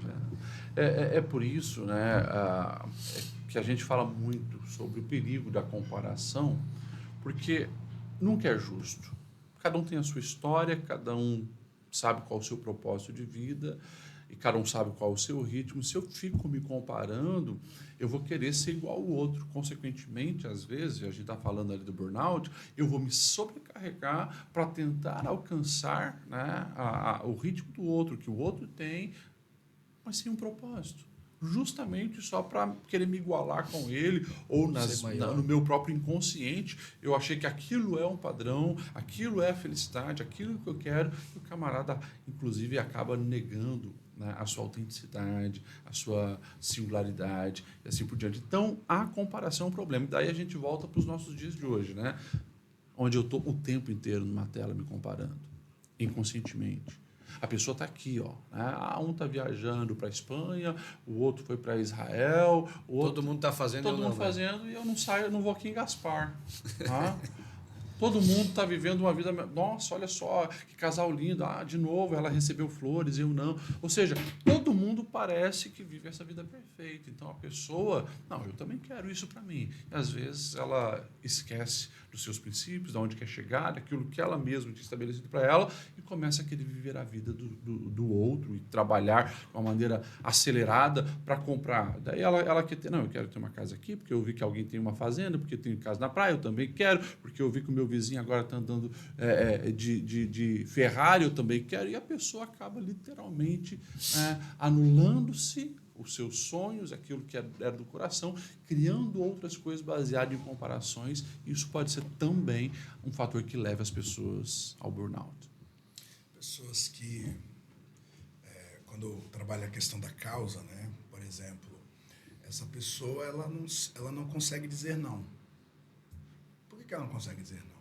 É por isso, né, que a gente fala muito sobre o perigo da comparação, porque nunca é justo. Cada um tem a sua história, cada um sabe qual é o seu propósito de vida e cada um sabe qual é o seu ritmo. Se eu fico me comparando, eu vou querer ser igual ao outro. Consequentemente, às vezes, a gente está falando ali do burnout, eu vou me sobrecarregar para tentar alcançar, né, o ritmo do outro, que o outro tem, mas sem um propósito. Justamente só para querer me igualar com ele, ou no meu próprio inconsciente, eu achei que aquilo é um padrão, aquilo é a felicidade, aquilo que eu quero, e o camarada, inclusive, acaba negando, né, a sua autenticidade, a sua singularidade, e assim por diante. Então, a comparação é um problema. E daí a gente volta para os nossos dias de hoje, né? Onde eu estou o tempo inteiro numa tela me comparando, inconscientemente. A pessoa está aqui, ó, né? Um está viajando para a Espanha, o outro foi para Israel, todo mundo está fazendo, todo mundo fazendo, e eu não saio, eu não vou aqui em Gaspar. Tá? Todo mundo está vivendo uma vida... Nossa, olha só, que casal lindo. De novo, ela recebeu flores, eu não. Ou seja, todo mundo parece que vive essa vida perfeita. Então, a pessoa... Não, eu também quero isso para mim. E, às vezes, ela esquece dos seus princípios, de onde quer chegar, daquilo que ela mesma tinha estabelecido para ela, e começa a querer viver a vida do outro e trabalhar de uma maneira acelerada para comprar. Daí ela quer ter... Não, eu quero ter uma casa aqui, porque eu vi que alguém tem uma fazenda, porque tem casa na praia, eu também quero, porque eu vi que o meu vizinho agora está andando de Ferrari, eu também quero, e a pessoa acaba literalmente anulando-se os seus sonhos, aquilo que era do coração, criando outras coisas baseadas em comparações. Isso pode ser também um fator que leva as pessoas ao burnout. Pessoas que, quando trabalha a questão da causa, né? Por exemplo, essa pessoa ela não consegue dizer não. Por que ela não consegue dizer não?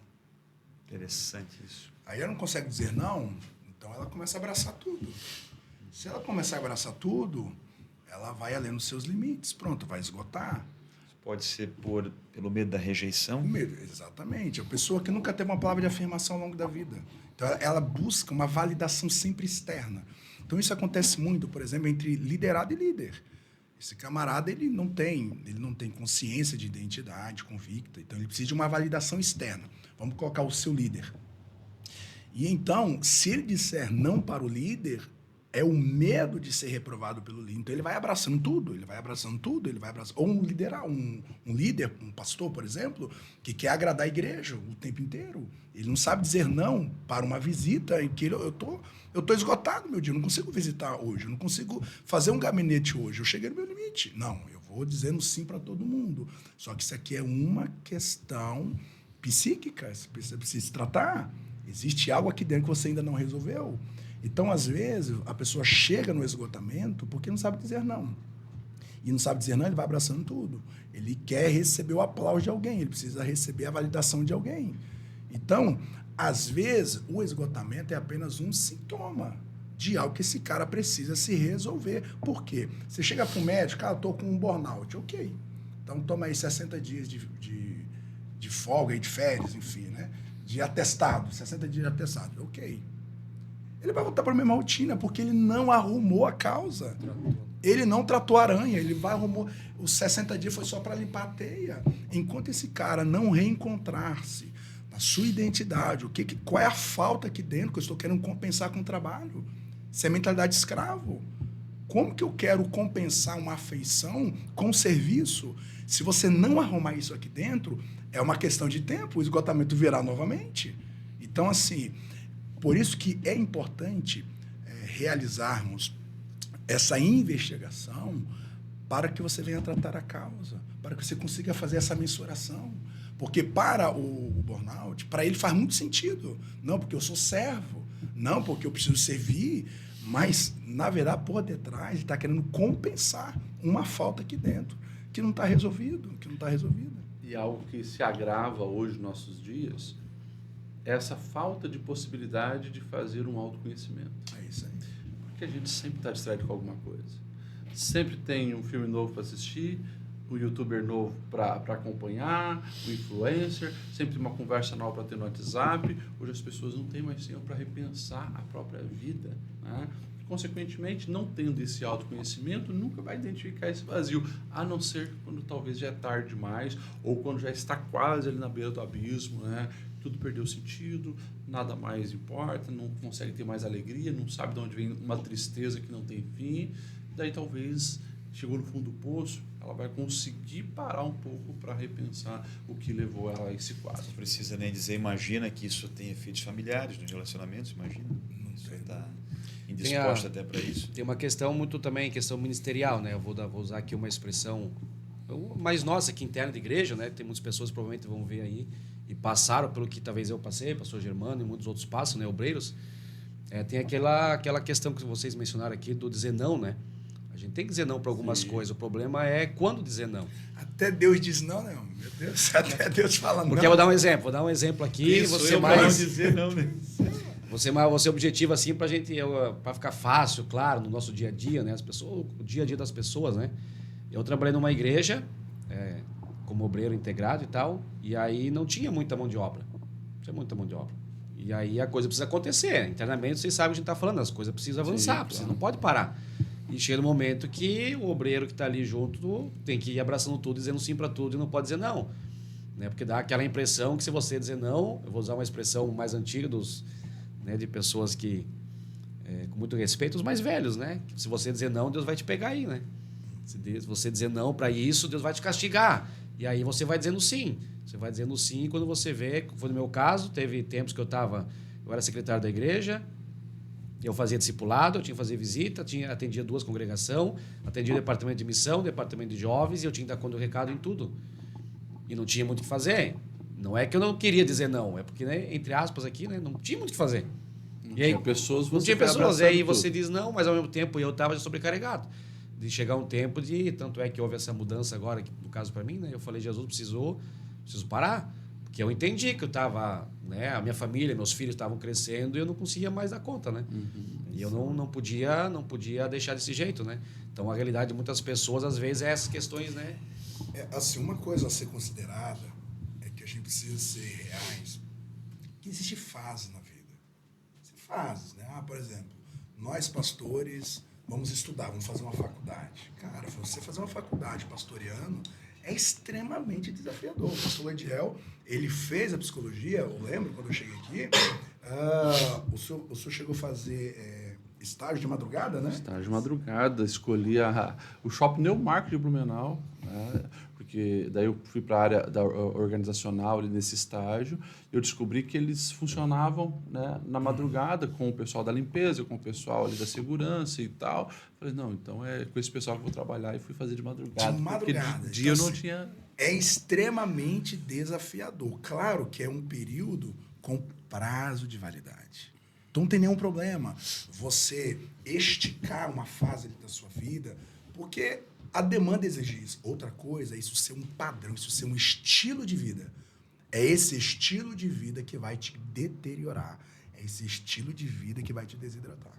Interessante isso. Aí ela não consegue dizer não, então ela começa a abraçar tudo. Se ela começar a abraçar tudo, ela vai além dos seus limites. Pronto, vai esgotar. Pode ser pelo medo da rejeição? Medo, exatamente. A pessoa que nunca teve uma palavra de afirmação ao longo da vida. Então, ela busca uma validação sempre externa. Então, isso acontece muito, por exemplo, entre liderado e líder. Esse camarada, ele não tem consciência de identidade convicta, então ele precisa de uma validação externa. Vamos colocar o seu líder. E então, se ele disser não para o líder, é o medo de ser reprovado pelo líder. Então, ele vai abraçando tudo. Ou um líder, um pastor, por exemplo, que quer agradar a igreja o tempo inteiro. Ele não sabe dizer não para uma visita em que eu tô esgotado, meu dia, eu não consigo visitar hoje, eu não consigo fazer um gabinete hoje, eu cheguei no meu limite. Não, eu vou dizendo sim para todo mundo. Só que isso aqui é uma questão psíquica, você precisa se tratar. Existe algo aqui dentro que você ainda não resolveu. Então, às vezes, a pessoa chega no esgotamento porque não sabe dizer não. E não sabe dizer não, ele vai abraçando tudo. Ele quer receber o aplauso de alguém, ele precisa receber a validação de alguém. Então, às vezes, o esgotamento é apenas um sintoma de algo que esse cara precisa se resolver. Por quê? Você chega para o médico, cara, eu estou com um burnout. Ok. Então, toma aí 60 dias de folga e de férias, enfim, né? De atestado, 60 dias de atestado. Ok. Ele vai voltar para a mesma rotina, porque ele não arrumou a causa. Ele não tratou a aranha, ele vai arrumar. Os 60 dias foi só para limpar a teia. Enquanto esse cara não reencontrar-se na sua identidade, qual é a falta aqui dentro que eu estou querendo compensar com o trabalho? Isso é mentalidade de escravo. Como que eu quero compensar uma afeição com serviço? Se você não arrumar isso aqui dentro, é uma questão de tempo, o esgotamento virá novamente. Então, assim, por isso que é importante realizarmos essa investigação para que você venha tratar a causa, para que você consiga fazer essa mensuração. Porque para o burnout, para ele faz muito sentido. Não porque eu sou servo, não porque eu preciso servir, mas, na verdade, por detrás, ele está querendo compensar uma falta aqui dentro, que não está resolvida. E algo que se agrava hoje nos nossos dias é essa falta de possibilidade de fazer um autoconhecimento. É isso aí. Porque a gente sempre está distraído com alguma coisa. Sempre tem um filme novo para assistir, um youtuber novo para acompanhar, um influencer, sempre uma conversa nova para ter no WhatsApp. Hoje as pessoas não têm mais tempo para repensar a própria vida, né? Consequentemente, não tendo esse autoconhecimento, nunca vai identificar esse vazio, a não ser quando talvez já é tarde demais ou quando já está quase ali na beira do abismo, né? Tudo perdeu sentido, nada mais importa, não consegue ter mais alegria, não sabe de onde vem uma tristeza que não tem fim. Daí talvez chegou no fundo do poço, ela vai conseguir parar um pouco para repensar o que levou ela a esse quadro. Não precisa nem dizer, imagina que isso tem efeitos familiares nos relacionamentos, imagina. Isso está indisposta até para isso. Tem uma questão muito também, questão ministerial, né? Eu vou usar aqui uma expressão mais nossa, aqui interna da igreja, né? Tem muitas pessoas que provavelmente vão ver aí e passaram pelo que talvez eu passei, pastor Germano e muitos outros passam, né? Obreiros. Tem aquela questão que vocês mencionaram aqui do dizer não, né? A gente tem que dizer não para algumas coisas. O problema é quando dizer não. Até Deus diz não, né? Meu Deus, até Deus fala não. Porque eu vou dar um exemplo aqui. Isso, você mais não dizer não, né? Você objetivo assim para ficar fácil, claro, no nosso dia a dia, né? As pessoas, o dia a dia das pessoas, né? Eu trabalhei numa igreja como obreiro integrado e tal, e aí não tinha muita mão de obra. E aí a coisa precisa acontecer. Internamente, vocês sabem o que a gente está falando, as coisas precisam avançar, você não pode parar. E chega no momento que o obreiro que está ali junto tem que ir abraçando tudo, dizendo sim para tudo e não pode dizer não. Né? Porque dá aquela impressão que se você dizer não, eu vou usar uma expressão mais antiga de pessoas que, com muito respeito, os mais velhos, né? Se você dizer não, Deus vai te pegar aí, né? Se você dizer não para isso, Deus vai te castigar. E aí você vai dizendo sim. Você vai dizendo sim e quando você vê, foi no meu caso, teve tempos que eu era secretário da igreja, eu fazia discipulado, eu tinha que fazer visita, atendia 2 congregações, atendia o departamento de missão, departamento de jovens, e eu tinha que dar conta do recado em tudo. E não tinha muito o que fazer. Não é que eu não queria dizer não, é porque, né, entre aspas aqui, né, não tinha muito o que fazer. Não tinha pessoas, e aí você diz não, mas ao mesmo tempo eu estava sobrecarregado. De chegar um tempo tanto é que houve essa mudança agora, no caso para mim, né, eu falei, Jesus, preciso parar. Porque eu entendi que eu estava, né, a minha família, meus filhos estavam crescendo e eu não conseguia mais dar conta, né? E eu não podia deixar desse jeito, né? Então, a realidade de muitas pessoas, às vezes, é essas questões, né? Assim, uma coisa a ser considerada é que a gente precisa ser reais, que existe fases na vida. Fases, né? Por exemplo, nós pastores vamos estudar, vamos fazer uma faculdade. Cara, você fazer uma faculdade pastoreando é extremamente desafiador. O pastor Ediel, ele fez a psicologia, eu lembro quando eu cheguei aqui, o senhor chegou a fazer estágio de madrugada, né? Estágio de madrugada, escolhi o Shopping Neumarkt de Blumenau, né? Porque daí eu fui para a área organizacional ali nesse estágio, eu descobri que eles funcionavam, né, na madrugada com o pessoal da limpeza, com o pessoal ali da segurança e tal. Falei, não, então é com esse pessoal que eu vou trabalhar, e fui fazer de madrugada. De madrugada. Porque de dia então, eu não tinha... É extremamente desafiador. Claro que é um período com prazo de validade. Então não tem nenhum problema você esticar uma fase da sua vida, porque a demanda exige isso. Outra coisa é isso ser um padrão, isso ser um estilo de vida. É esse estilo de vida que vai te deteriorar. É esse estilo de vida que vai te desidratar.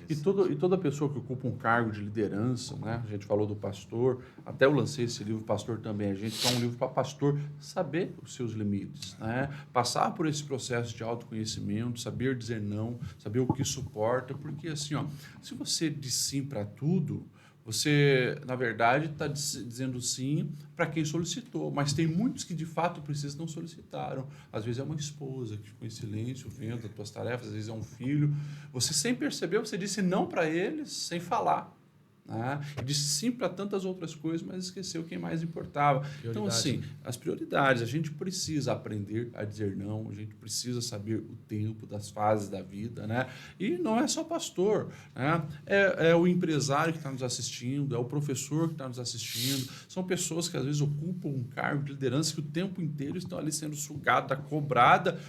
E toda pessoa que ocupa um cargo de liderança, né? A gente falou do pastor, até eu lancei esse livro, Pastor Também. A gente é um livro para pastor saber os seus limites, né? Passar por esse processo de autoconhecimento, saber dizer não, saber o que suporta, porque assim, ó, se você diz sim para tudo, você, na verdade, está dizendo sim para quem solicitou, mas tem muitos que, de fato, precisam não solicitaram. Às vezes é uma esposa que ficou em silêncio, vendo as tuas tarefas, às vezes é um filho. Você, sem perceber, você disse não para eles, sem falar. Né? E disse sim para tantas outras coisas, mas esqueceu quem mais importava. Então, assim, as prioridades. A gente precisa aprender a dizer não, a gente precisa saber o tempo das fases da vida, né? E não é só pastor, né? É o empresário que está nos assistindo, é o professor que está nos assistindo. São pessoas que, às vezes, ocupam um cargo de liderança que o tempo inteiro estão ali sendo sugada, cobrada.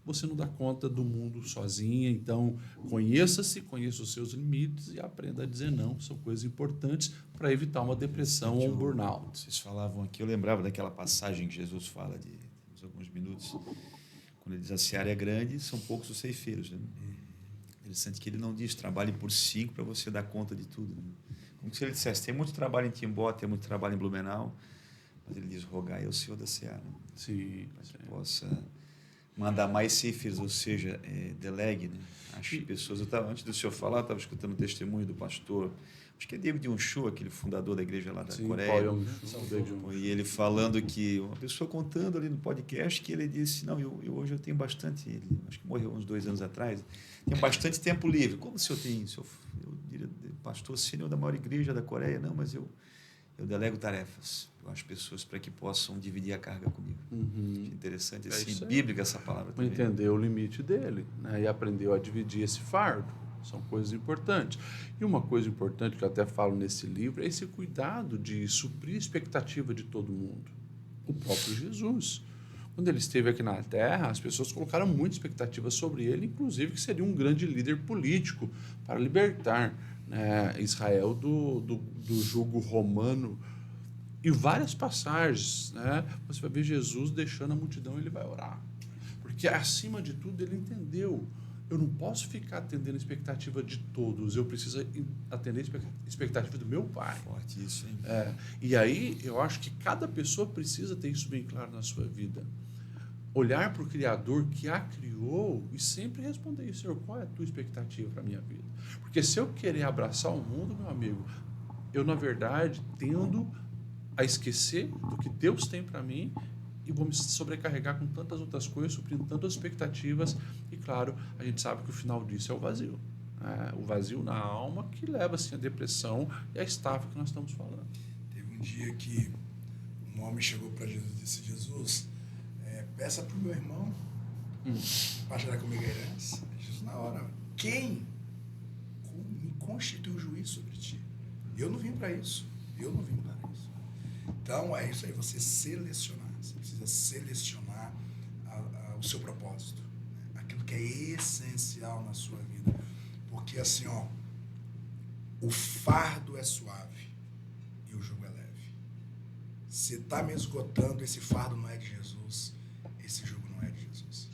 Você não dá conta do mundo sozinha, então conheça-se, conheça os seus limites e aprenda a dizer não. São coisas importantes para evitar uma depressão ou um burnout. Vocês falavam aqui, eu lembrava daquela passagem que Jesus fala de alguns minutos, quando ele diz a seara é grande, são poucos os ceifeiros. Né? Interessante que ele não diz trabalhe por 5 para você dar conta de tudo. Né? Como se ele dissesse, tem muito trabalho em Timbó, tem muito trabalho em Blumenau, mas ele diz, rogai ao Senhor da seara. Sim, para que possa mandar mais ceifeiros, ou seja, delegue, né? Acho pessoas. Antes do senhor falar, eu estava escutando o testemunho do pastor, acho que é David Unshu, aquele fundador da igreja lá da Coreia. E ele falando que uma pessoa contando ali no podcast que ele disse, não, hoje eu tenho bastante, ele, acho que morreu uns 2 anos atrás, tenho bastante tempo livre. Como o senhor tem? Eu diria, pastor sênior da maior igreja da Coreia, não, mas eu delego tarefas às pessoas para que possam dividir a carga comigo. Interessante, assim, bíblica essa palavra também. Entender o limite dele, né? E aprendeu a dividir esse fardo. São coisas importantes. E uma coisa importante que eu até falo nesse livro é esse cuidado de suprir a expectativa de todo mundo. O próprio Jesus. Quando ele esteve aqui na Terra, as pessoas colocaram muita expectativa sobre ele, inclusive que seria um grande líder político para libertar, né, Israel do jugo romano. E várias passagens, né, você vai ver Jesus deixando a multidão, ele vai orar. Porque, acima de tudo, ele entendeu. Eu não posso ficar atendendo a expectativa de todos, eu preciso atender a expectativa do meu Pai. Forte isso, hein? E aí, eu acho que cada pessoa precisa ter isso bem claro na sua vida. Olhar para o Criador que a criou e sempre responder, Senhor, qual é a tua expectativa para a minha vida? Porque se eu querer abraçar o mundo, meu amigo, eu, na verdade, tendo a esquecer do que Deus tem para mim e vou me sobrecarregar com tantas outras coisas, suprindo tantas expectativas e, claro, a gente sabe que o final disso é o vazio. O vazio na alma que leva, assim, a depressão e a estafa que nós estamos falando. Teve um dia que um homem chegou para Jesus e disse, Jesus, peça para o meu irmão partilhar comigo a herança. Jesus, na hora, quem me constitui o juiz sobre ti? Eu não vim para isso. Então, é isso aí, você selecionar. Você precisa selecionar o seu propósito. Né? Aquilo que é essencial na sua vida. Porque, assim, ó, o fardo é suave e o jugo é leve. Se está me esgotando, esse fardo não é de Jesus, esse jugo não é de Jesus.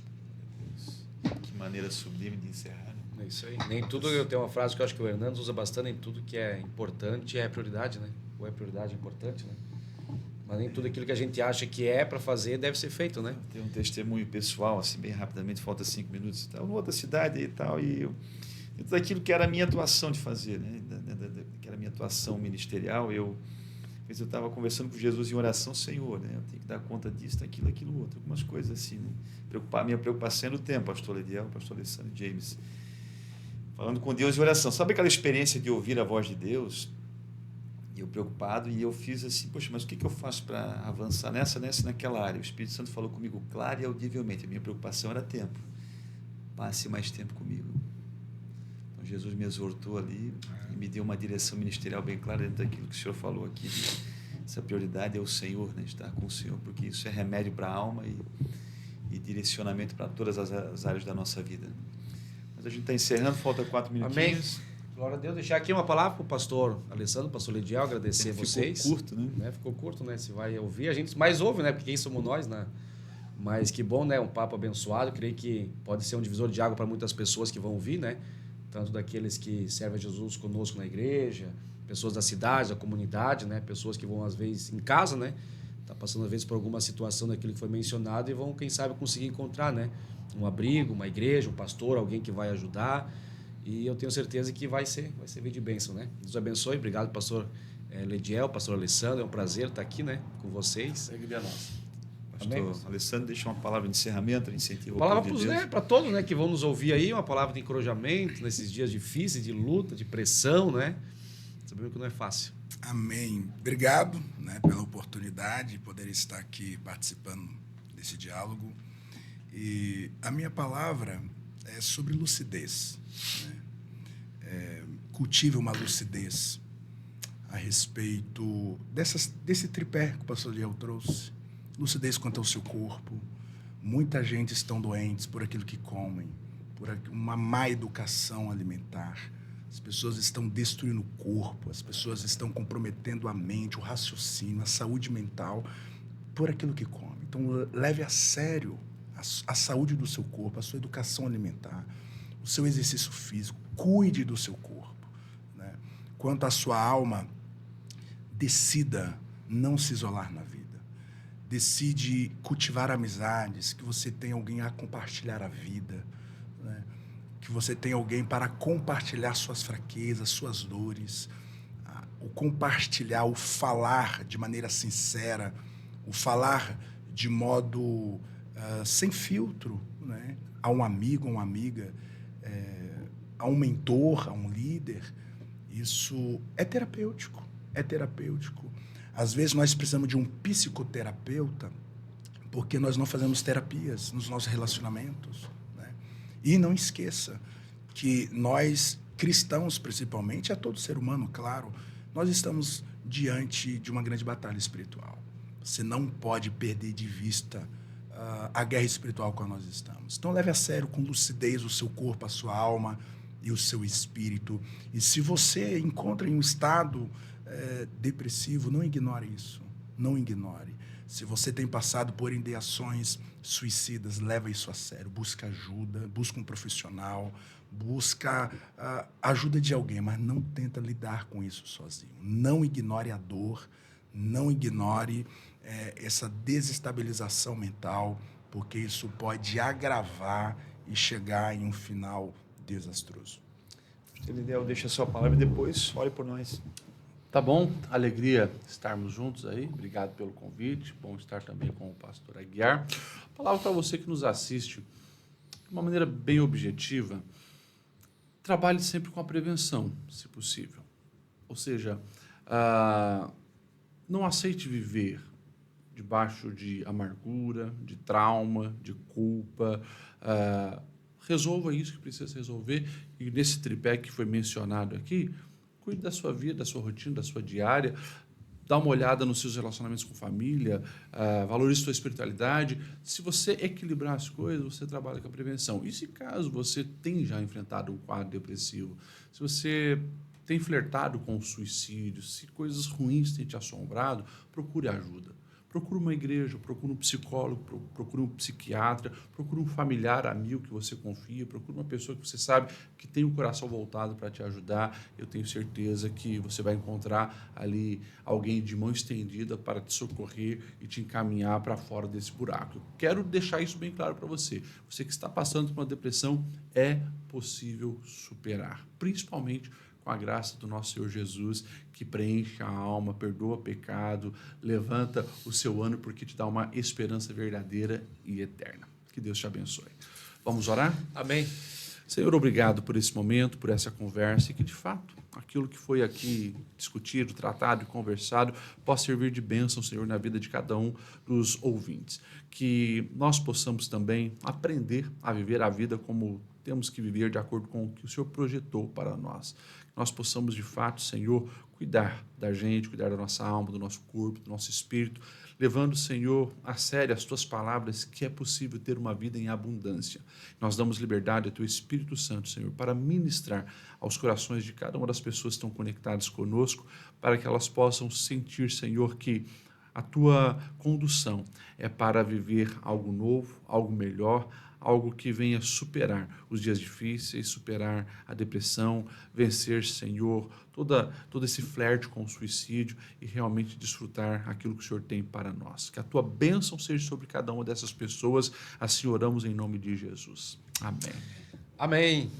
Que maneira sublime de encerrar. É isso aí. Nem tudo, eu tenho uma frase que eu acho que o Hernandes usa bastante, nem tudo que é importante é prioridade, né? Ou é prioridade importante, né? Mas nem tudo aquilo que a gente acha que é para fazer deve ser feito, né? Tem um testemunho pessoal, assim, bem rapidamente, falta 5 minutos. Estava em outra cidade e tal, e dentro daquilo que era a minha atuação de fazer, né? Que era a minha atuação ministerial, eu estava conversando com Jesus em oração, Senhor, né? Eu tenho que dar conta disso, daquilo, aquilo outro, algumas coisas assim, né? Minha preocupação é no tempo, pastor Lediel, pastor Alessandro James, falando com Deus em oração. Sabe aquela experiência de ouvir a voz de Deus? E eu preocupado, e eu fiz assim, poxa, mas o que eu faço para avançar nessa e naquela área? O Espírito Santo falou comigo claro e audivelmente, a minha preocupação era tempo. Passe mais tempo comigo. Então Jesus me exortou ali e me deu uma direção ministerial bem clara dentro daquilo que o Senhor falou aqui. Essa prioridade é o Senhor, né? Estar com o Senhor, porque isso é remédio para a alma e direcionamento para todas as áreas da nossa vida. Mas a gente está encerrando, falta 4 minutinhos. Amém. Glória a Deus. Deixar aqui uma palavra para o pastor Alessandro, pastor Lediel, agradecer a vocês. Ficou curto, né? Ficou curto, né? Se vai ouvir, a gente mais ouve, né? Porque quem somos nós, né? Mas que bom, né? Um papo abençoado. Creio que pode ser um divisor de água para muitas pessoas que vão ouvir, né? Tanto daqueles que servem a Jesus conosco na igreja, pessoas da cidade, da comunidade, né? Pessoas que vão, às vezes, em casa, né? Tá passando, às vezes, por alguma situação daquilo que foi mencionado e vão, quem sabe, conseguir encontrar, né? Um abrigo, uma igreja, um pastor, alguém que vai ajudar. E eu tenho certeza que vai ser de bênção, né? Deus abençoe. Obrigado, pastor Lediel, pastor Alessandro. É um prazer estar aqui, né? Com vocês. Alegria nossa. Pastor Amém. Alessandro, deixa uma palavra de encerramento, incentivo. Palavra para todos, né? Que vão nos ouvir aí. Uma palavra de encorajamento nesses dias difíceis, de luta, de pressão, né? Sabemos que não é fácil. Amém. Obrigado, né, pela oportunidade de poder estar aqui participando desse diálogo. E a minha palavra é sobre lucidez, né? Cultive uma lucidez a respeito desse tripé que o pastor Liel trouxe. Lucidez quanto ao seu corpo. Muita gente estão doentes por aquilo que comem, por uma má educação alimentar. As pessoas estão destruindo o corpo, as pessoas estão comprometendo a mente, o raciocínio, a saúde mental por aquilo que comem. Então, leve a sério a saúde do seu corpo, a sua educação alimentar, o seu exercício físico, cuide do seu corpo, né? Quanto à sua alma, decida não se isolar na vida. Decide cultivar amizades, que você tenha alguém a compartilhar a vida, né? Que você tenha alguém para compartilhar suas fraquezas, suas dores, o compartilhar, o falar de maneira sincera, o falar de modo sem filtro, né? A um amigo, a uma amiga, a um mentor, a um líder. Isso é terapêutico, é terapêutico. Às vezes nós precisamos de um psicoterapeuta porque nós não fazemos terapias nos nossos relacionamentos, né? E não esqueça que nós, cristãos principalmente, é todo ser humano, claro, nós estamos diante de uma grande batalha espiritual. Você não pode perder de vista a guerra espiritual com a nós estamos. Então leve a sério, com lucidez, o seu corpo, a sua alma e o seu espírito. E se você encontra em um estado depressivo, não ignore isso. Não ignore. Se você tem passado por ideações suicidas, leva isso a sério. Busca ajuda, busca um profissional, busca ajuda de alguém, mas não tenta lidar com isso sozinho. Não ignore a dor, não ignore essa desestabilização mental, porque isso pode agravar e chegar em um final desastroso. Lediel, deixa a sua palavra e depois ore por nós. Tá bom, alegria estarmos juntos aí. Obrigado pelo convite. Bom estar também com o pastor Aguiar. Palavra para você que nos assiste de uma maneira bem objetiva. Trabalhe sempre com a prevenção, se possível. Ou seja, não aceite viver debaixo de amargura, de trauma, de culpa. Resolva isso que precisa resolver. E nesse tripé que foi mencionado aqui, cuide da sua vida, da sua rotina, da sua diária. Dá uma olhada nos seus relacionamentos com família, valorize sua espiritualidade. Se você equilibrar as coisas, você trabalha com a prevenção. E se caso você tem já enfrentado um quadro depressivo, se você tem flertado com o suicídio, se coisas ruins têm te assombrado, procure ajuda. procura uma igreja, procura um psicólogo, procura um psiquiatra, procura um familiar, amigo que você confia, procura uma pessoa que você sabe que tem o coração voltado para te ajudar. Eu tenho certeza que você vai encontrar ali alguém de mão estendida para te socorrer e te encaminhar para fora desse buraco. Eu quero deixar isso bem claro para você. Você que está passando por uma depressão, é possível superar, principalmente com a graça do nosso Senhor Jesus, que preenche a alma, perdoa pecado, levanta o seu ano, porque te dá uma esperança verdadeira e eterna. Que Deus te abençoe. Vamos orar? Amém. Senhor, obrigado por esse momento, por essa conversa, e que, de fato, aquilo que foi aqui discutido, tratado e conversado possa servir de bênção, Senhor, na vida de cada um dos ouvintes. Que nós possamos também aprender a viver a vida como temos que viver de acordo com o que o Senhor projetou para nós. Que nós possamos, de fato, Senhor, cuidar da gente, cuidar da nossa alma, do nosso corpo, do nosso espírito, levando, Senhor, a sério as Tuas palavras, que é possível ter uma vida em abundância. Nós damos liberdade ao Teu Espírito Santo, Senhor, para ministrar aos corações de cada uma das pessoas que estão conectadas conosco, para que elas possam sentir, Senhor, que a Tua condução é para viver algo novo, algo melhor, algo que venha superar os dias difíceis, superar a depressão, vencer, Senhor, todo esse flerte com o suicídio e realmente desfrutar aquilo que o Senhor tem para nós. Que a Tua bênção seja sobre cada uma dessas pessoas. Assim oramos em nome de Jesus. Amém. Amém.